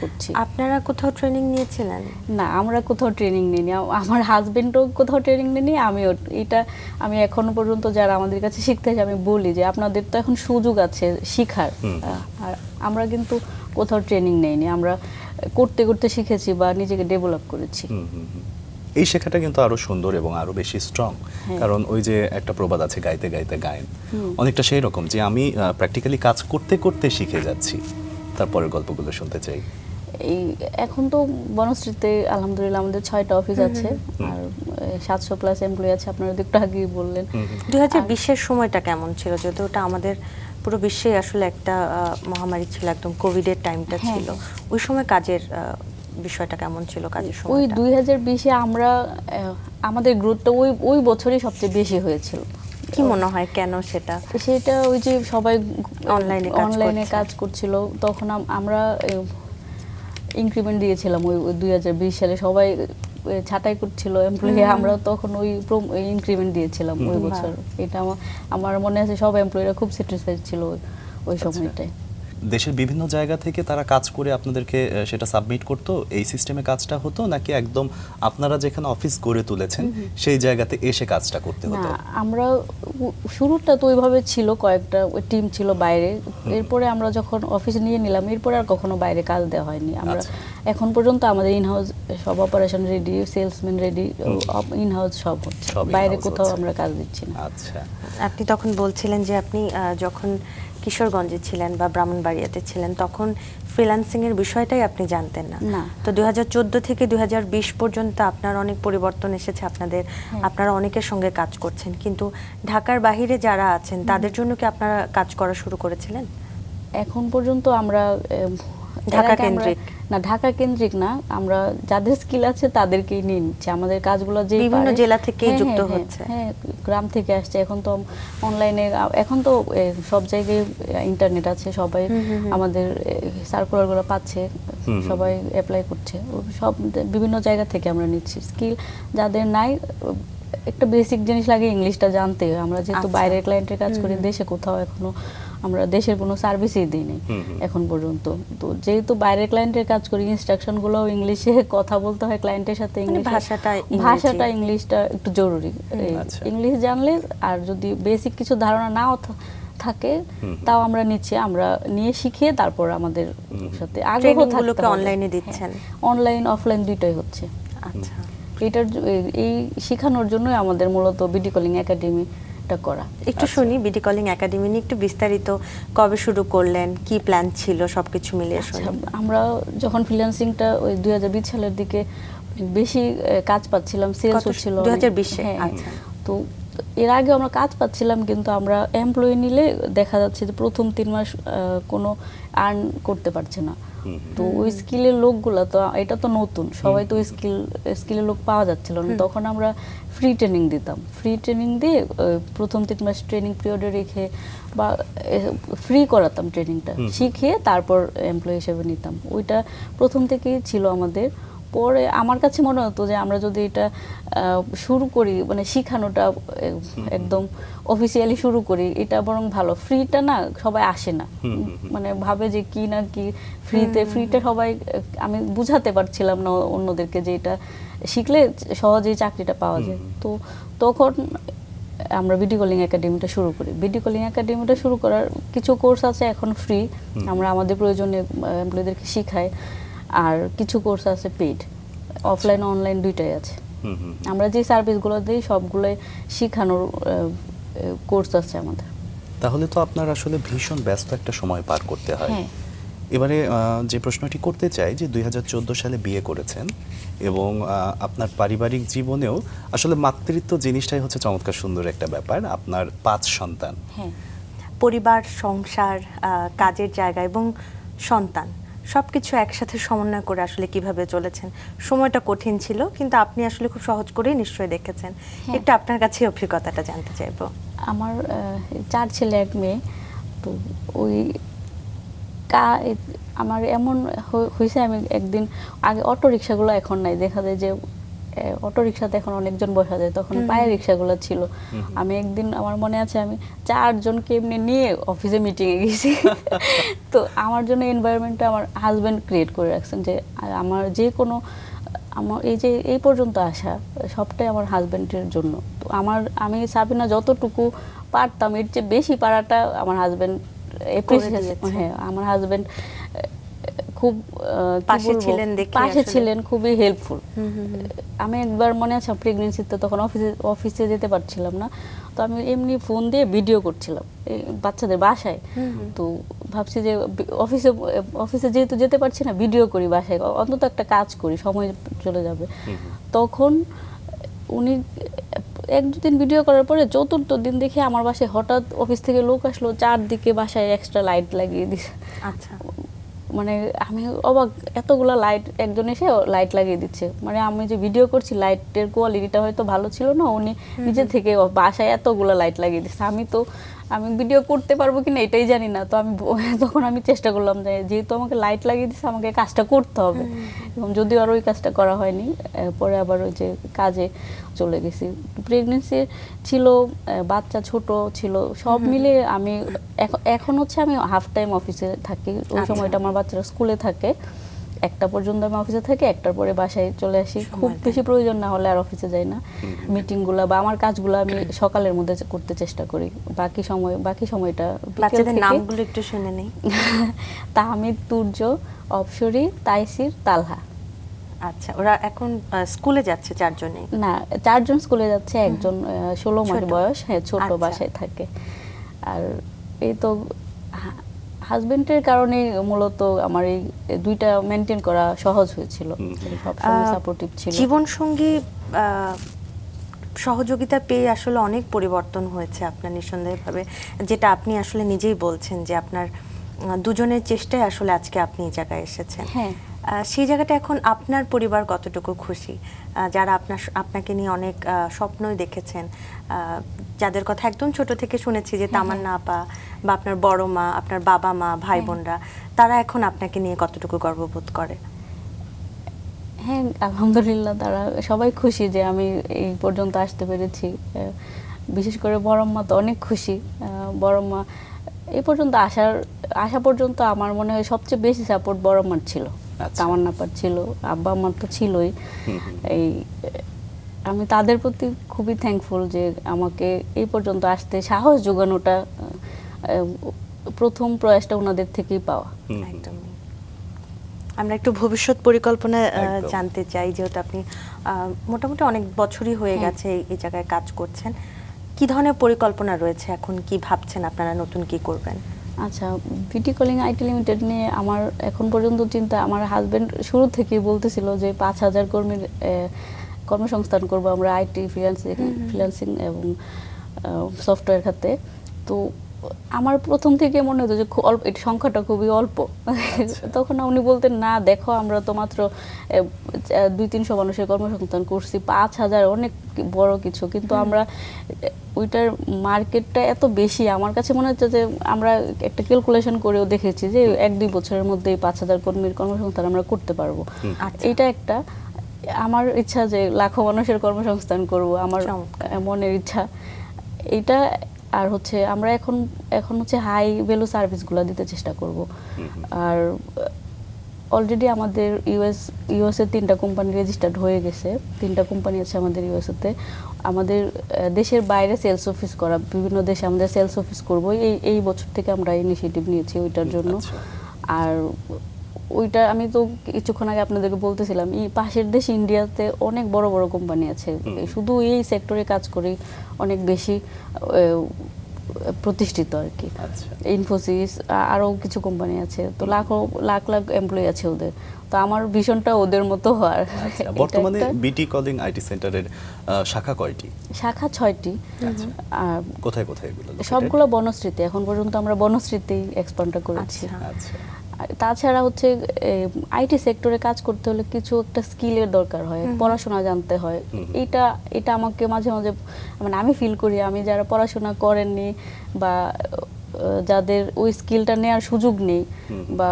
করছি। আপনারা কোথাও ট্রেনিং নিয়েছিলেন? না, আমরা কোথাও ট্রেনিং নিইনি, আমার হাজবেন্ডও কোথাও ট্রেনিং নিইনি, আমিও। আমি এখনো পর্যন্ত যারা আমাদের কাছে শিখতে আসে আমি বলি যে আপনাদের তো এখন সুযোগ আছে শিখার, আর আমরা কিন্তু কোথাও ট্রেনিং নেইনি, আমরা করতে করতে শিখেছি বা নিজেকে ডেভেলপ করেছি। এই শেখাটা কিন্তু আরো সুন্দর এবং আরো বেশি স্ট্রং, কারণ ওই যে একটা প্রবাদ আছে, গাইতে গাইতে গায়েন, অনেকটা সেই রকম যে আমি প্র্যাকটিক্যালি কাজ করতে করতে শিখে যাচ্ছি। তারপরের গল্পগুলো শুনতে চাই। এই এখন তো বনশ্রীতে আলহামদুলিল্লাহ আমাদের 6টা অফিস আছে আর 700+ এমপ্লয়ি আছে, আপনারা তো একটু আগেই বললেন। 2020-এর সময়টা কেমন ছিল? যেহেতু ওটা আমাদের পুরো বিশ্বে আসলে একটা মহামারী ছিল, একদম কোভিডের টাইমটা হ্যাঁ। ছিল। ওই সময় কাজের বিষয়টা কেমন ছিল, কাজের ওই সময়টা? 2020-এ আমরা আমাদের গ্রোথটা ওই বছরই সবচেয়ে বেশি হয়েছিল। কি মনে হয় কেন সেটা? সেটা ওই যে সবাই অনলাইনে কাজ করছিল, তখন আমরা ইনক্রিমেন্ট দিয়েছিলাম ওই 2020 সালে। সবাই ছাঁটাই করছিল এমপ্লয়ি, আমরা তখন ওই ইনক্রিমেন্ট দিয়েছিলাম ওই বছর। এটা আমার মনে আছে সব এমপ্লয়িরা খুব স্যাটিসফাইড ছিল ওই সময়টায়। দেশের বিভিন্ন জায়গা থেকে তারা কাজ করে আপনাদেরকে সেটা সাবমিট করতো, এই সিস্টেমে কাজটা হতো নাকি একদম আপনারা যেখানে অফিস গড়ে তুলেছেন সেই জায়গাতে এসে কাজটা করতে হতো? না, আমরা শুরুটা তো ওইভাবে ছিল, কয়েকটা টিম ছিল বাইরে। এরপরে আমরা যখন অফিস নিয়ে নিলাম, এরপরে আর কখনো বাইরে কাজ দেওয়া হয়নি। আমরা এখন পর্যন্ত আমাদের ইনহাউস সব operation ready, salesman ready, in-house সব হচ্ছে, বাইরে কোথাও আমরা কাজ দিচ্ছি না। আচ্ছা, আপনি তখন বলছিলেন যে আপনি যখন কিশোরগঞ্জে ছিলেন বা ব্রাহ্মণবাড়িয়াতে ছিলেন, তখন ফ্রিল্যান্সিং এর বিষয়টাই আপনি জানতেন না। তো 2014 থেকে 2020 পর্যন্ত আপনার অনেক পরিবর্তন এসেছে আপনাদের, আপনারা অনেকের সঙ্গে কাজ করছেন, কিন্তু ঢাকার বাইরে যারা আছেন তাদের জন্য কি আপনারা কাজ করা শুরু করেছিলেন? এখন পর্যন্ত আমরা ঢাকা কেন্দ্রিক না, ঢাকা কেন্দ্রিক না, আমরা যাদের স্কিল আছে তাদেরকেই নিয়ে নিচ্ছি। আমাদের কাজগুলো যে বিভিন্ন জেলা থেকেই যুক্ত হচ্ছে, হ্যাঁ, গ্রাম থেকে আসছে। এখন তো অনলাইনে, এখন তো সব জায়গায় ইন্টারনেট আছে, সবাই আমাদের সার্কুলারগুলো পাচ্ছে, সবাই অ্যাপ্লাই করছে। সব বিভিন্ন জায়গা থেকে আমরা নিচ্ছি। স্কিল যাদের নাই, একটা বেসিক জিনিস লাগে ইংলিশটা জানতে। আমরা যেহেতু বাইরের ক্লায়েন্টের কাজ করি, দেশে কোথাও এখনো আমরা দেশের কোনো সার্ভিসই দিই নাই এখন পর্যন্ত। তো যেহেতু বাইরের ক্লায়েন্টের কাজ করি, ইনস্ট্রাকশনগুলো ইংলিশে কথা বলতে হয় ক্লায়েন্টের সাথে, ভাষাটা ইংলিশটা একটু জরুরি। ইংলিশ জানলে আর যদি বেসিক কিছু ধারণা নাও থাকে তাও আমরা নিচ্ছি, আমরা নিয়ে শিখিয়ে তারপর আমাদের সাথে আগ্রহ থাকতে হবে। অনলাইনে দিচ্ছেন? অনলাইন অফলাইন দুইটাই হচ্ছে। আচ্ছা, এই শেখানোর জন্যই আমাদের মূলত বিডি কলিং একাডেমিটা করা। একটু শুনি বিডি কলিং একাডেমি নিয়ে একটু বিস্তারিত, কবে শুরু করলেন, কি প্ল্যান ছিল, সবকিছু মিলিয়ে শুনি। আমরা যখন ফ্রিল্যান্সিংটা ওই 2020 সালের দিকে বেশি কাজ পাচ্ছিলাম, সেলস হচ্ছিল 2020-এ। আচ্ছা, তো এর আগে আমরা কাজ পাচ্ছিলাম, কিন্তু আমরা এমপ্লয়ি নিলে দেখা যাচ্ছে যে প্রথম 3 মাস কোনো আর্ন করতে পারছে না। তো ওই স্কিলের লোকগুলো তো, এটা তো নতুন, সবাই তো স্কিলের লোক পাওয়া যাচ্ছিল না। তখন আমরা ফ্রি ট্রেনিং দিতাম। ফ্রি ট্রেনিং দিয়ে প্রথম 3 মাস ট্রেনিং পিরিয়ডে রেখে বা ফ্রি করাতাম ট্রেনিংটা, শিখিয়ে তারপর এমপ্লয়ি হিসেবে নিতাম। ওইটা প্রথম থেকেই ছিল আমাদের। পরে আমার কাছে মনে হতো যে আমরা যদি এটা শুরু করি, মানে শিখানোটা একদম অফিসিয়ালি শুরু করি, এটা বরং ভালো। ফ্রিটা না সবাই আসে না, মানে ভাবে যে কি না কি ফ্রিতে সবাই, আমি বুঝাতে পারছিলাম না অন্যদেরকে যে এটা শিখলে সহজেই চাকরিটা পাওয়া যায়। তো তখন আমরা বিডি কলিং একাডেমিটা শুরু করি। বিডি কলিং একাডেমিটা শুরু করার কিছু কোর্স আছে এখন ফ্রি, আমরা আমাদের প্রয়োজনে এমপ্লয়ীদেরকে শিখাই। আর কিছু কোর্স আছে পেইড, অফলাইন অনলাইন দুইটাই আছে। আমরা যে সার্ভিসগুলো দিই সবগুলোই শিখানোর কোর্স আছে আমাদের। তাহলে তো আপনার আসলে ভীষণ ব্যস্ত একটা সময় পার করতে হয়। এবারে যে প্রশ্নটি করতে চাই যে 2014 সালে বিয়ে করেছেন এবং আপনার পারিবারিক জীবনেও আসলে মাতৃত্ব জিনিসটাই হচ্ছে চমৎকার সুন্দর একটা ব্যাপার। আপনার 5 সন্তান, পরিবার, সংসার, কাজের জায়গা এবং সন্তান সবকিছু একসাথে সমন্বয় করে আসলে কিভাবে চলেছেন? সময়টা কঠিন ছিল, কিন্তু আপনি আসলে খুব সহজ করেই নিশ্চয়ই দেখেছেন। একটু আপনার কাছে অভিজ্ঞতাটা জানতে চাইবো। আমার 4 ছেলে 1 মেয়ে। তো ওই আমার এমন হয়েছে, আমি একদিন আগে অটো রিক্সাগুলো এখন নাই, দেখা যায় যে অটো রিক্সাতে এখন অনেকজন বসা যায়, তখন পায়ের রিক্সাগুলো ছিল। আমি একদিন, আমার মনে আছে, আমি 4 জনকে এমনি নিয়ে অফিসে মিটিংয়ে গেছি। তো আমার জন্য এনভায়রনমেন্টটা আমার হাজব্যান্ড ক্রিয়েট করে রাখছেন, যে আমার যে কোনো, আমার এই যে এই পর্যন্ত আসা সবটাই আমার হাজব্যান্ডের জন্য। তো আমি সাবিনা যতটুকু পারতাম এর চেয়ে বেশি পারাটা আমার হাজব্যান্ড হ্যাঁ, আমার হাজব্যান্ড খুব পাশে ছিলেন, খুবই হেল্পফুল। আমি একবার মনে আছে প্রেগনেন্সিতে, তখন অফিসে যেতে পারছিলাম না, তো আমি এমনি ফোন দিয়ে ভিডিও করছিলাম বাচ্চাদের বাসায়। তো ভাবছি যে অফিসে অফিসে যেহেতু যেতে পারছি না, ভিডিও করি বাসায়, অন্তত একটা কাজ করি, সময় চলে যাবে। তখন উনি 1-2 দিন ভিডিও করার পরে 4র্থ দিন দেখি আমার বাসায় হঠাৎ অফিস থেকে লোক আসলো, চারদিকে বাসায় এক্সট্রা লাইট লাগিয়ে দিছে। আচ্ছা, মানে আমি অবাক, এতগুলা লাইট একজন এসে লাইট লাগিয়ে দিচ্ছে। মানে আমি যে ভিডিও করছি লাইটের কোয়ালিটিটা হয়তো ভালো ছিল না, উনি নিজে থেকে বাসায় এতগুলা লাইট লাগিয়ে দিচ্ছে। আমি ভিডিও করতে পারবো কিনা এটাই জানি না। তো তখন আমি চেষ্টা করলাম যে যেহেতু আমাকে লাইট লাগিয়ে দিচ্ছে, আমাকে কাজটা করতে হবে। এবং যদিও আর ওই কাজটা করা হয়নি, পরে আবার ওই যে কাজে চলে গেছি। প্রেগনেন্সি ছিল, বাচ্চা ছোট ছিল, সব মিলে আমি এখন হচ্ছে আমি হাফ টাইম অফিসে থাকি। ওই সময়টা আমার বাচ্চারা স্কুলে থাকে, 1টা পর্যন্ত আমি অফিসে থাকি, 1টার পরে বাসায় চলে আসি। খুব বেশি প্রয়োজন না হলে আর অফিসে যাই না। মিটিংগুলো বা আমার কাজগুলো আমি সকালের মধ্যে করতে চেষ্টা করি। বাকি সময়টা বাচ্চাদের নামগুলো একটু শুনে নেই। তাহমিদ, তুর্য, অপসরী, তাইসির, তালহা। আচ্ছা, ওরা এখন স্কুলে যাচ্ছে 4জনেই? না, 4জন স্কুলে যাচ্ছে, একজন 16 মাস বয়স, হ্যাঁ ছোট, আচ্ছা। বাসায় থাকে। আর এই তো হাজবেন্ডের কারণে মূলত আমার এই 2টা মেনটেন করা সহজ হয়েছিল। সবসময় সাপোর্টিভ ছিল। জীবন সঙ্গী সহযোগিতা পেয়ে আসলে অনেক পরিবর্তন হয়েছে আপনার নিঃসন্দেহভাবে, যেটা আপনি আসলে নিজেই বলছেন যে আপনার দুজনের চেষ্টায় আসলে আজকে আপনি এই জায়গায় এসেছেন। হ্যাঁ। সেই জায়গাটা এখন আপনার পরিবার কতটুকু খুশি, যারা আপনাকে নিয়ে অনেক স্বপ্নই দেখেছেন, যাদের কথা একদম ছোট থেকে শুনেছি যে তামান্না আপা বা আপনার বড় মা, আপনার বাবা মা, ভাই বোনরা, তারা এখন আপনাকে নিয়ে কতটুকু গর্ববোধ করে? হ্যাঁ, আলহামদুলিল্লাহ, তারা সবাই খুশি যে আমি এই পর্যন্ত আসতে পেরেছি। বিশেষ করে বড়ম্মা তো অনেক খুশি। বড়ম্মা এই পর্যন্ত আসা পর্যন্ত আমার মনে হয় সবচেয়ে বেশি সাপোর্ট বড়ম্মার ছিল, তামান্না আপার ছিল, আব্বা আমার তো ছিলই। আমি তাদের প্রতি খুবই থ্যাঙ্কফুল যে আমাকে এই পর্যন্ত আসতে সাহস যোগানোটা, প্রথম প্রয়াসটা ওনাদের থেকেই পাওয়া। একদমই। আমরা একটু ভবিষ্যৎ পরিকল্পনা জানতে চাই, যেহেতু আপনি মোটামুটি অনেক বছরই হয়ে গেছে এই জায়গায় কাজ করছেন। কি ধরনের পরিকল্পনা রয়েছে এখন, কি ভাবছেন আপনারা, নতুন কি করবেন? আচ্ছা, বিটি কলিং আইটি লিমিটেড নিয়ে আমার এখন পর্যন্ত চিন্তা, আমার হাজবেন্ড শুরু থেকেই বলতেছিল যে 5000 কর্মীর কর্মসংস্থান করব আমরা আইটি ফ্রিল্যান্সিং এবং সফটওয়্যার খাতে। তো আমার প্রথম থেকে মনে হতো যে অল্প, এটা সংখ্যাটা খুবই অল্প। তখন উনি বলতেন না দেখো, আমরা তো মাত্র 200-300 মানুষের কর্মসংস্থান করছি, 5000 অনেক বড় কিছু। কিন্তু আমরা ওইটার মার্কেটটা এত বেশি, আমার কাছে মনে হচ্ছে যে আমরা একটা ক্যালকুলেশন করেও দেখেছি যে 1-2 বছরের মধ্যেই 5000 কর্মীর কর্মসংস্থান আমরা করতে পারবো। এটা একটা আমার ইচ্ছা যে লাখো মানুষের কর্মসংস্থান করব, আমার মনের ইচ্ছা এইটা। আর হচ্ছে আমরা এখন হচ্ছে হাই ভ্যালু সার্ভিসগুলো দিতে চেষ্টা করব। আর অলরেডি আমাদের ইউএসএ 3টা কোম্পানি রেজিস্টার্ড হয়ে গেছে, 3টা কোম্পানি আছে আমাদের ইউএসএতে। আমাদের দেশের বাইরে সেলস অফিস করা, বিভিন্ন দেশে আমাদের সেলস অফিস করব, এই বছর থেকে আমরা ইনিশিয়েটিভ নিয়েছি ওইটার জন্য। আর ওইটা আমি তো কিছুক্ষণ আগে আপনাদেরকে বলতেছিলাম, এই পাশের দেশ ইন্ডিয়াতে অনেক বড় বড় কোম্পানি আছে, শুধু এই সেক্টরে কাজ করে অনেক বেশি প্রতিষ্ঠিত আর কি। ইনফোসিস, আরও কিছু কোম্পানি আছে, তো লাখ লাখ এমপ্লয়ি আছে ওদের। তো আমার ভিশনটা ওদের মতো হওয়ার। বর্তমানে বিটি কলিং আইটি সেন্টারের শাখা কয়টি? শাখা 6টি। কোথায় কোথায় এগুলো? সবগুলো বনশ্রীতে, এখন পর্যন্ত আমরা বনশ্রীতেই এক্সপান্ডটা করেছি। আচ্ছা। তাছাড়া হচ্ছে আইটি সেক্টরে কাজ করতে হলে কিছু একটা স্কিলের দরকার হয়, পড়াশোনা জানতে হয়। এটা আমাকে মাঝে মাঝে, মানে আমি ফিল করি, আমি যারা পড়াশোনা করেননি বা যাদের ওই স্কিলটা নেওয়ার সুযোগ নেই, বা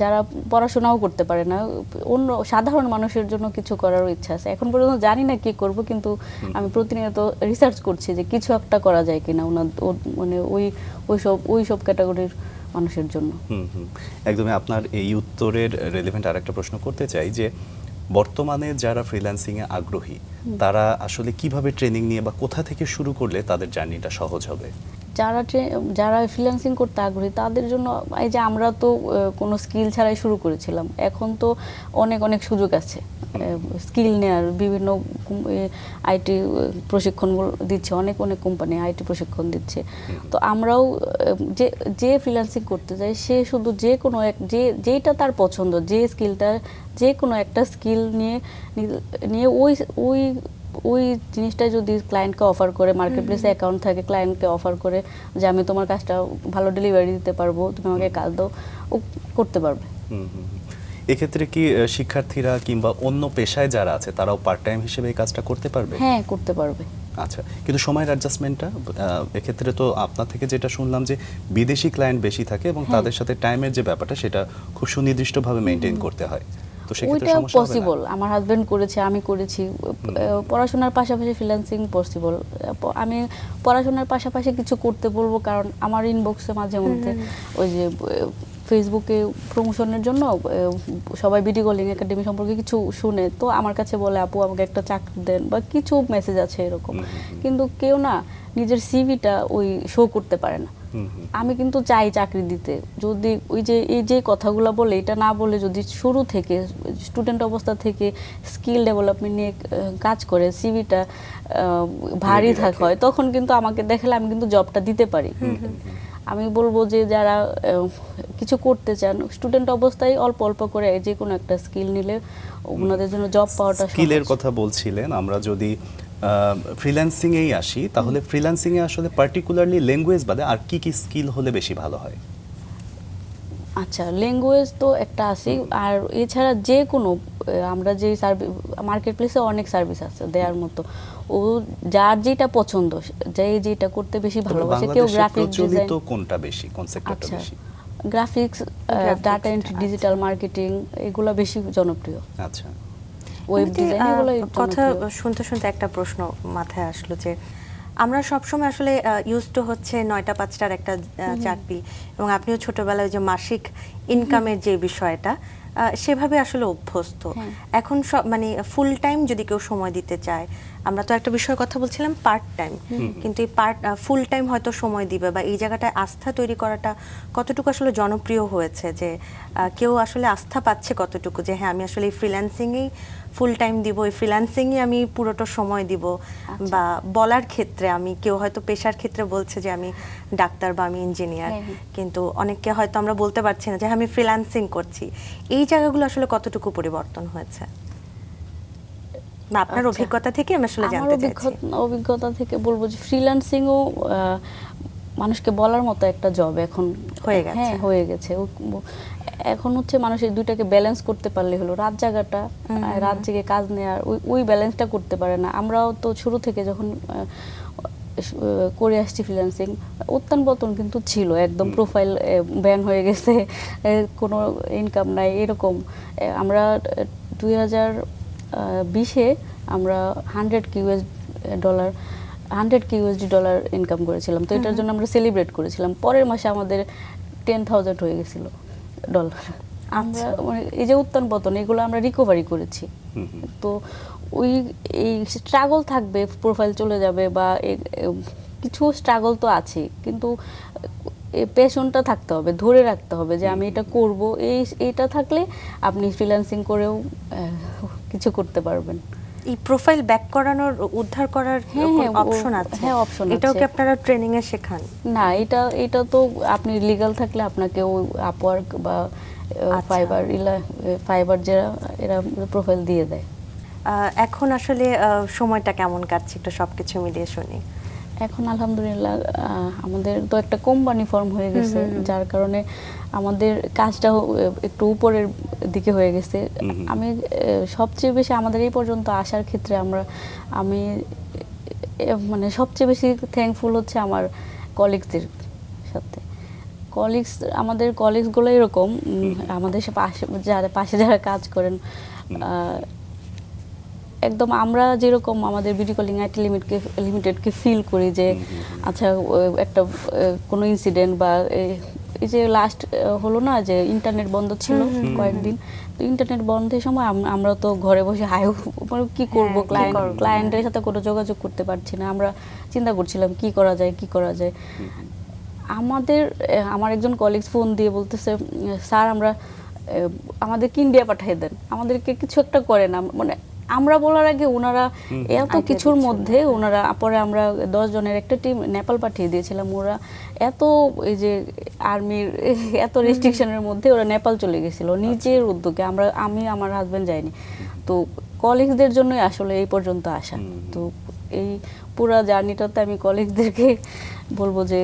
যারা পড়াশোনাও করতে পারে না, অন্য সাধারণ মানুষের জন্য কিছু করার ইচ্ছা আছে। এখন পর্যন্ত জানি না কি করব, কিন্তু আমি প্রতিনিয়ত রিসার্চ করছি যে কিছু একটা করা যায় কিনা মানে ওই সব ক্যাটাগরির মানুষের জন্য। একদমই। আপনার এই উত্তরের রেলেভেন্ট আরেকটা প্রশ্ন করতে চাই যে বর্তমানে যারা ফ্রিল্যান্সিং এ আগ্রহী, তারা আসলে কিভাবে ট্রেনিং নিয়ে বা কোথা থেকে শুরু করলে তাদের জার্নিটা সহজ হবে? যারা ফ্রিল্যান্সিং করতে আগ্রহী তাদের জন্য এই যে আমরা তো কোনো স্কিল ছাড়াই শুরু করেছিলাম, এখন তো অনেক অনেক সুযোগ আছে স্কিল নেয়ার। বিভিন্ন আইটি প্রশিক্ষণ দিচ্ছে, অনেক অনেক কোম্পানি আইটি প্রশিক্ষণ দিচ্ছে। তো আমরাও যে ফ্রিল্যান্সিং করতে চাই সে শুধু যে কোনো যেটা তার পছন্দ, যে স্কিলটা, যে কোনো একটা স্কিল নিয়ে ওই জিনিসটা যদি ক্লায়েন্টকে অফার করে, মার্কেট প্লেসে অ্যাকাউন্ট থাকে, ক্লায়েন্টকে অফার করে যে আমি তোমার কাজটা ভালো ডেলিভারি দিতে পারবো, তুমি আমাকে কাজ দাও, ও করতে পারবে। এক্ষেত্রে কি শিক্ষার্থীরা কিংবা অন্য পেশায় যারা আছে তারাও পার্ট টাইম হিসেবে এই কাজটা করতে পারবে? হ্যাঁ, করতে পারবে। আচ্ছা, কিন্তু সময়ের অ্যাডজাস্টমেন্টটা এক্ষেত্রে তো আপনার থেকে যেটা শুনলাম যে বিদেশি ক্লায়েন্ট বেশি থাকে এবং তাদের সাথে টাইমের যে ব্যাপারটা সেটা খুব সুনির্দিষ্টভাবে মেনটেন করতে হয়, তো সেক্ষেত্রে ওইটা সমস্যা হবে না? পসিবল, আমার হাজবেন্ড করেছে, আমি করেছি। পড়াশোনার পাশাপাশি ফ্রিল্যান্সিং পসিবল। আমি পড়াশোনার পাশাপাশি কিছু করতে বলবো, কারণ আমার ইনবক্সে মাঝে মধ্যে ওই যে ফেসবুকে প্রমোশনের জন্য সবাই ভিডিও কলিং একাডেমি সম্পর্কে কিছু শুনে, তো আমার কাছে বলে আপু আমাকে একটা চাকরি দেন, বা কিছু মেসেজ আছে এরকম। কিন্তু কেউ না নিজের সিভিটা ওই শো করতে পারে না। আমি কিন্তু চাই চাকরি দিতে, যদি ওই যে এই যে কথাগুলো বলে এটা না বলে যদি শুরু থেকে স্টুডেন্ট অবস্থা থেকে স্কিল ডেভেলপমেন্ট নিয়ে কাজ করে, সিভিটা ভারী হয়, তখন কিন্তু আমাকে দেখালে আমি কিন্তু জবটা দিতে পারি। আমি বলবো যে যারা কিছু করতে চান স্টুডেন্ট অবস্থায় অল্প অল্প করে যে কোনো একটা স্কিল নিলে ওনাদের জন্য জব পাওয়াটা সহজ। স্কিলের কথা বলছিলেন, আমরা যদি ফ্রিল্যান্সিং এই আসি, তাহলে ফ্রিল্যান্সিং এ আসলে পার্টিকুলারলি ল্যাঙ্গুয়েজ বাদে আর কি কি স্কিল হলে বেশি ভালো হয়? আচ্ছা, ল্যাঙ্গুয়েজ তো একটা আছে, আর এছাড়া যে কোনো আমরা যে মার্কেট প্লেসে অনেক সার্ভিস আছে দেওয়ার মতো, ও যার যেটা পছন্দ, যেটা করতে বেশি ভালোবাসে। কেউ গ্রাফিক ডিজাইন, কোনটা বেশি, কোন সেক্টরটা আচ্ছা বেশি? Graphics, data entry, digital marketing, এগুলো বেশি জনপ্রিয়। আচ্ছা, ওয়েব ডিজাইন, এগুলো কথা শুনতে শুনতে একটা প্রশ্ন মাথায় আসলো যে আমরা সবসময় আসলে ইউজ টু হচ্ছে 9টা 5টার একটা চাকরি, এবং আপনিও ছোটবেলায় যে মাসিক ইনকামের যে বিষয়টা সেভাবে আসলে অভ্যস্ত। এখন সব মানে ফুল টাইম যদি কেউ সময় দিতে চায়, আমরা তো একটা বিষয়ের কথা বলছিলাম পার্ট টাইম, কিন্তু এই ফুল টাইম হয়তো সময় দিবে, বা এই জায়গাটায় আস্থা তৈরি করাটা কতটুকু আসলে জনপ্রিয় হয়েছে, যে কেউ আসলে আস্থা পাচ্ছে কতটুকু যে হ্যাঁ আমি আসলে এই ফ্রিল্যান্সিংয়েই ফুল টাইম দিব, এই ফ্রিল্যান্সিংয়ে আমি পুরোটা সময় দিব। বা বলার ক্ষেত্রে আমি কেউ হয়তো পেশার ক্ষেত্রে বলছে যে আমি ডাক্তার বা আমি ইঞ্জিনিয়ার, কিন্তু অনেককে হয়তো আমরা বলতে পারছি না যে আমি ফ্রিল্যান্সিং করছি। এই জায়গাগুলো আসলে কতটুকু পরিবর্তন হয়েছে বা আপনার অভিজ্ঞতা থেকে আমি আসলে জানতে চাইছি। অভিজ্ঞতা থেকে বলবো যে ফ্রিল্যান্সিংও মানুষকে বলার মতো একটা জব এখন হয়ে গেছে। হ্যাঁ, হয়ে গেছে। এখন হচ্ছে মানুষের দুইটাকে ব্যালেন্স করতে পারলে হলো। রাত জাগাটা, রাত জেগে কাজ নেওয়ার ওই ব্যালেন্সটা করতে পারে না। আমরাও তো শুরু থেকে যখন করে আসছি ফ্রিল্যান্সিং, উত্থান পতন কিন্তু ছিল, একদম প্রোফাইল ব্যান হয়ে গেছে, কোনো ইনকাম নাই এরকম। আমরা 2020-এ আমরা $100 ইনকাম করেছিলাম। তো এটার জন্য আমরা সেলিব্রেট করেছিলাম। পরের মাসে আমাদের $10,000 হয়ে গেছিল ডলার। আমরা এই যে উত্থান পতন, এগুলো আমরা রিকভারি করেছি। তো এই স্ট্রাগল থাকবে, প্রোফাইল চলে যাবে বা কিছু স্ট্রাগল তো আছে, কিন্তু প্যাশনটা থাকতে হবে, ধরে রাখতে হবে যে আমি এটা করব। এইটা থাকলে আপনি ফ্রিল্যান্সিং করেও কিছু করতে পারবেন। এই প্রোফাইল ব্যাক করানোর, উদ্ধার করার অপশন আছে? হ্যাঁ, অপশন আছে। এটাও কি আপনারা ট্রেনিং এ শেখান? না, এটা তো আপনি লিগ্যাল থাকলে আপনাকে ওই আপওয়ার্ক বা ফাইবার যারা এরা প্রোফাইল দিয়ে দেয়। এখন আসলে সময়টা কেমন কাটছে একটু সবকিছু মিলিয়ে শুনি। এখন আলহামদুলিল্লাহ আমাদের তো একটা কোম্পানি ফর্ম হয়ে গেছে, যার কারণে আমাদের কাজটা একটু উপরের দিকে হয়ে গেছে। আমি সবচেয়ে বেশি আমাদের এই পর্যন্ত আসার ক্ষেত্রে আমি মানে সবচেয়ে বেশি থ্যাঙ্কফুল হচ্ছে আমার কলিগসদের সাথে। আমাদের কলিগসগুলো এরকম, আমাদের পাশে যারা কাজ করেন, একদম আমরা যেরকম আমাদের ভিডিও কলিং আইটি লিমিটেডকে ফিল করি যে আচ্ছা একটা কোনো ইনসিডেন্ট বা এই যে লাস্ট হলো না যে ইন্টারনেট বন্ধ ছিল কয়েকদিন, তো ইন্টারনেট বন্ধের সময় আমরা তো ঘরে বসে কি করব, ক্লায়েন্টের সাথে কোনো যোগাযোগ করতে পারছি না। আমরা চিন্তা করছিলাম কি করা যায়। আমার একজন কলিগস ফোন দিয়ে বলতেছে, স্যার আমাদেরকে ইন্ডিয়া পাঠিয়ে দেন, আমাদেরকে কিছু একটা করে না। মানে আমরা বলার আগে ওনারা এত কিছুর মধ্যে ওনারা পরে আমরা 10 জনের একটা টিম নেপাল পাঠিয়ে দিয়েছিলাম। ওরা এত এই যে আর্মির এত রেস্ট্রিকশনের মধ্যে ওরা নেপাল চলে গেছিল নিজের উদ্যোগে। আমি আমার হাজবেন্ড যাইনি। তো কলিগসদের জন্যই আসলে এই পর্যন্ত আসা। তো এই পুরো জার্নিটাতে আমি কলিগদেরকে বলবো যে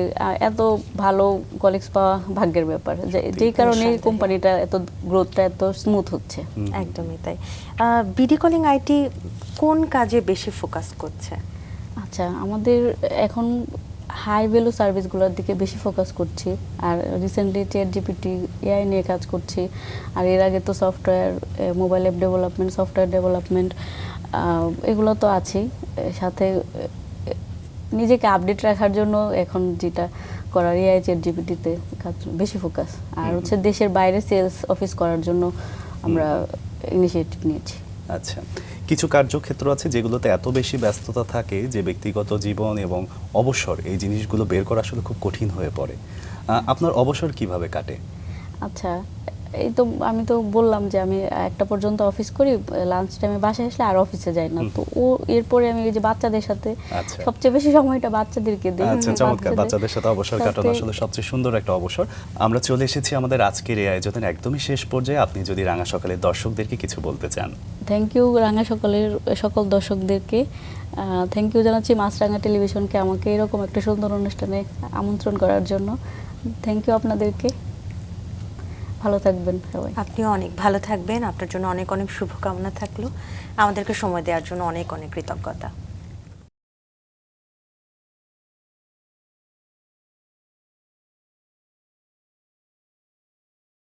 এত ভালো কলিগস পাওয়া ভাগ্যের ব্যাপার, যেই কারণে কোম্পানিটা এত গ্রোথটা এত স্মুথ হচ্ছে। একদমই তাই। বিডি কলিং আইটি কোন কাজে বেশি ফোকাস করছে? আচ্ছা, আমাদের এখন হাই ভ্যালু সার্ভিসগুলোর দিকে বেশি ফোকাস করছি। আর রিসেন্টলি ChatGPT AI নিয়ে কাজ করছি। আর এর আগে তো software, mobile app development, software development, এগুলো তো আছেই। সাথে নিজেকে আপডেট রাখার জন্য এখন যেটা করার AI ChatGPT-তে কাজ বেশি ফোকাস। আর হচ্ছে দেশের বাইরে সেলস অফিস করার জন্য আমরা ইনিশিয়েটিভ নিয়েছি। আচ্ছা, কিছু কার্যক্ষেত্র আছে যেগুলোতে এত বেশি ব্যস্ততা থাকে যে ব্যক্তিগত জীবন এবং অবসর এই জিনিসগুলো বের করা আসলে খুব কঠিন হয়ে পড়ে। আপনার অবসর কিভাবে কাটে? আচ্ছা, এই তো আমি তো বললাম যে আমি 1টা পর্যন্ত অফিস করি, লাঞ্চ টাইমে বাসায় আসলে আর অফিসে যাই না। তো এরপরে আমি এই যে বাচ্চাদের সাথে সবচেয়ে বেশি সময়টা বাচ্চাদেরকে দিই। আচ্ছা, চমৎকার। বাচ্চাদের সাথে অবসর কাটানো আসলে সবচেয়ে সুন্দর একটা অবসর। আমরা চলে এসেছি আমাদের আজকের এই আয়োজনের একদমই শেষ পর্যায়ে। আপনি যদি রাঙা সকালের দর্শকদেরকে কিছু বলতে চান। থ্যাংক ইউ রাঙা সকালের সকল দর্শকদেরকে। থ্যাংক ইউ জানাচ্ছি মাছরাঙা টেলিভিশনকে আমাকে এরকম একটা সুন্দর অনুষ্ঠানে আমন্ত্রণ করার জন্য। থ্যাংক ইউ আপনাদেরকে। ভালো থাকবেন সবাই। আপনিও অনেক ভালো থাকবেন। আপনার জন্য অনেক অনেক শুভকামনা থাকলো। আমাদেরকে সময় দেওয়ার জন্য অনেক অনেক কৃতজ্ঞতা।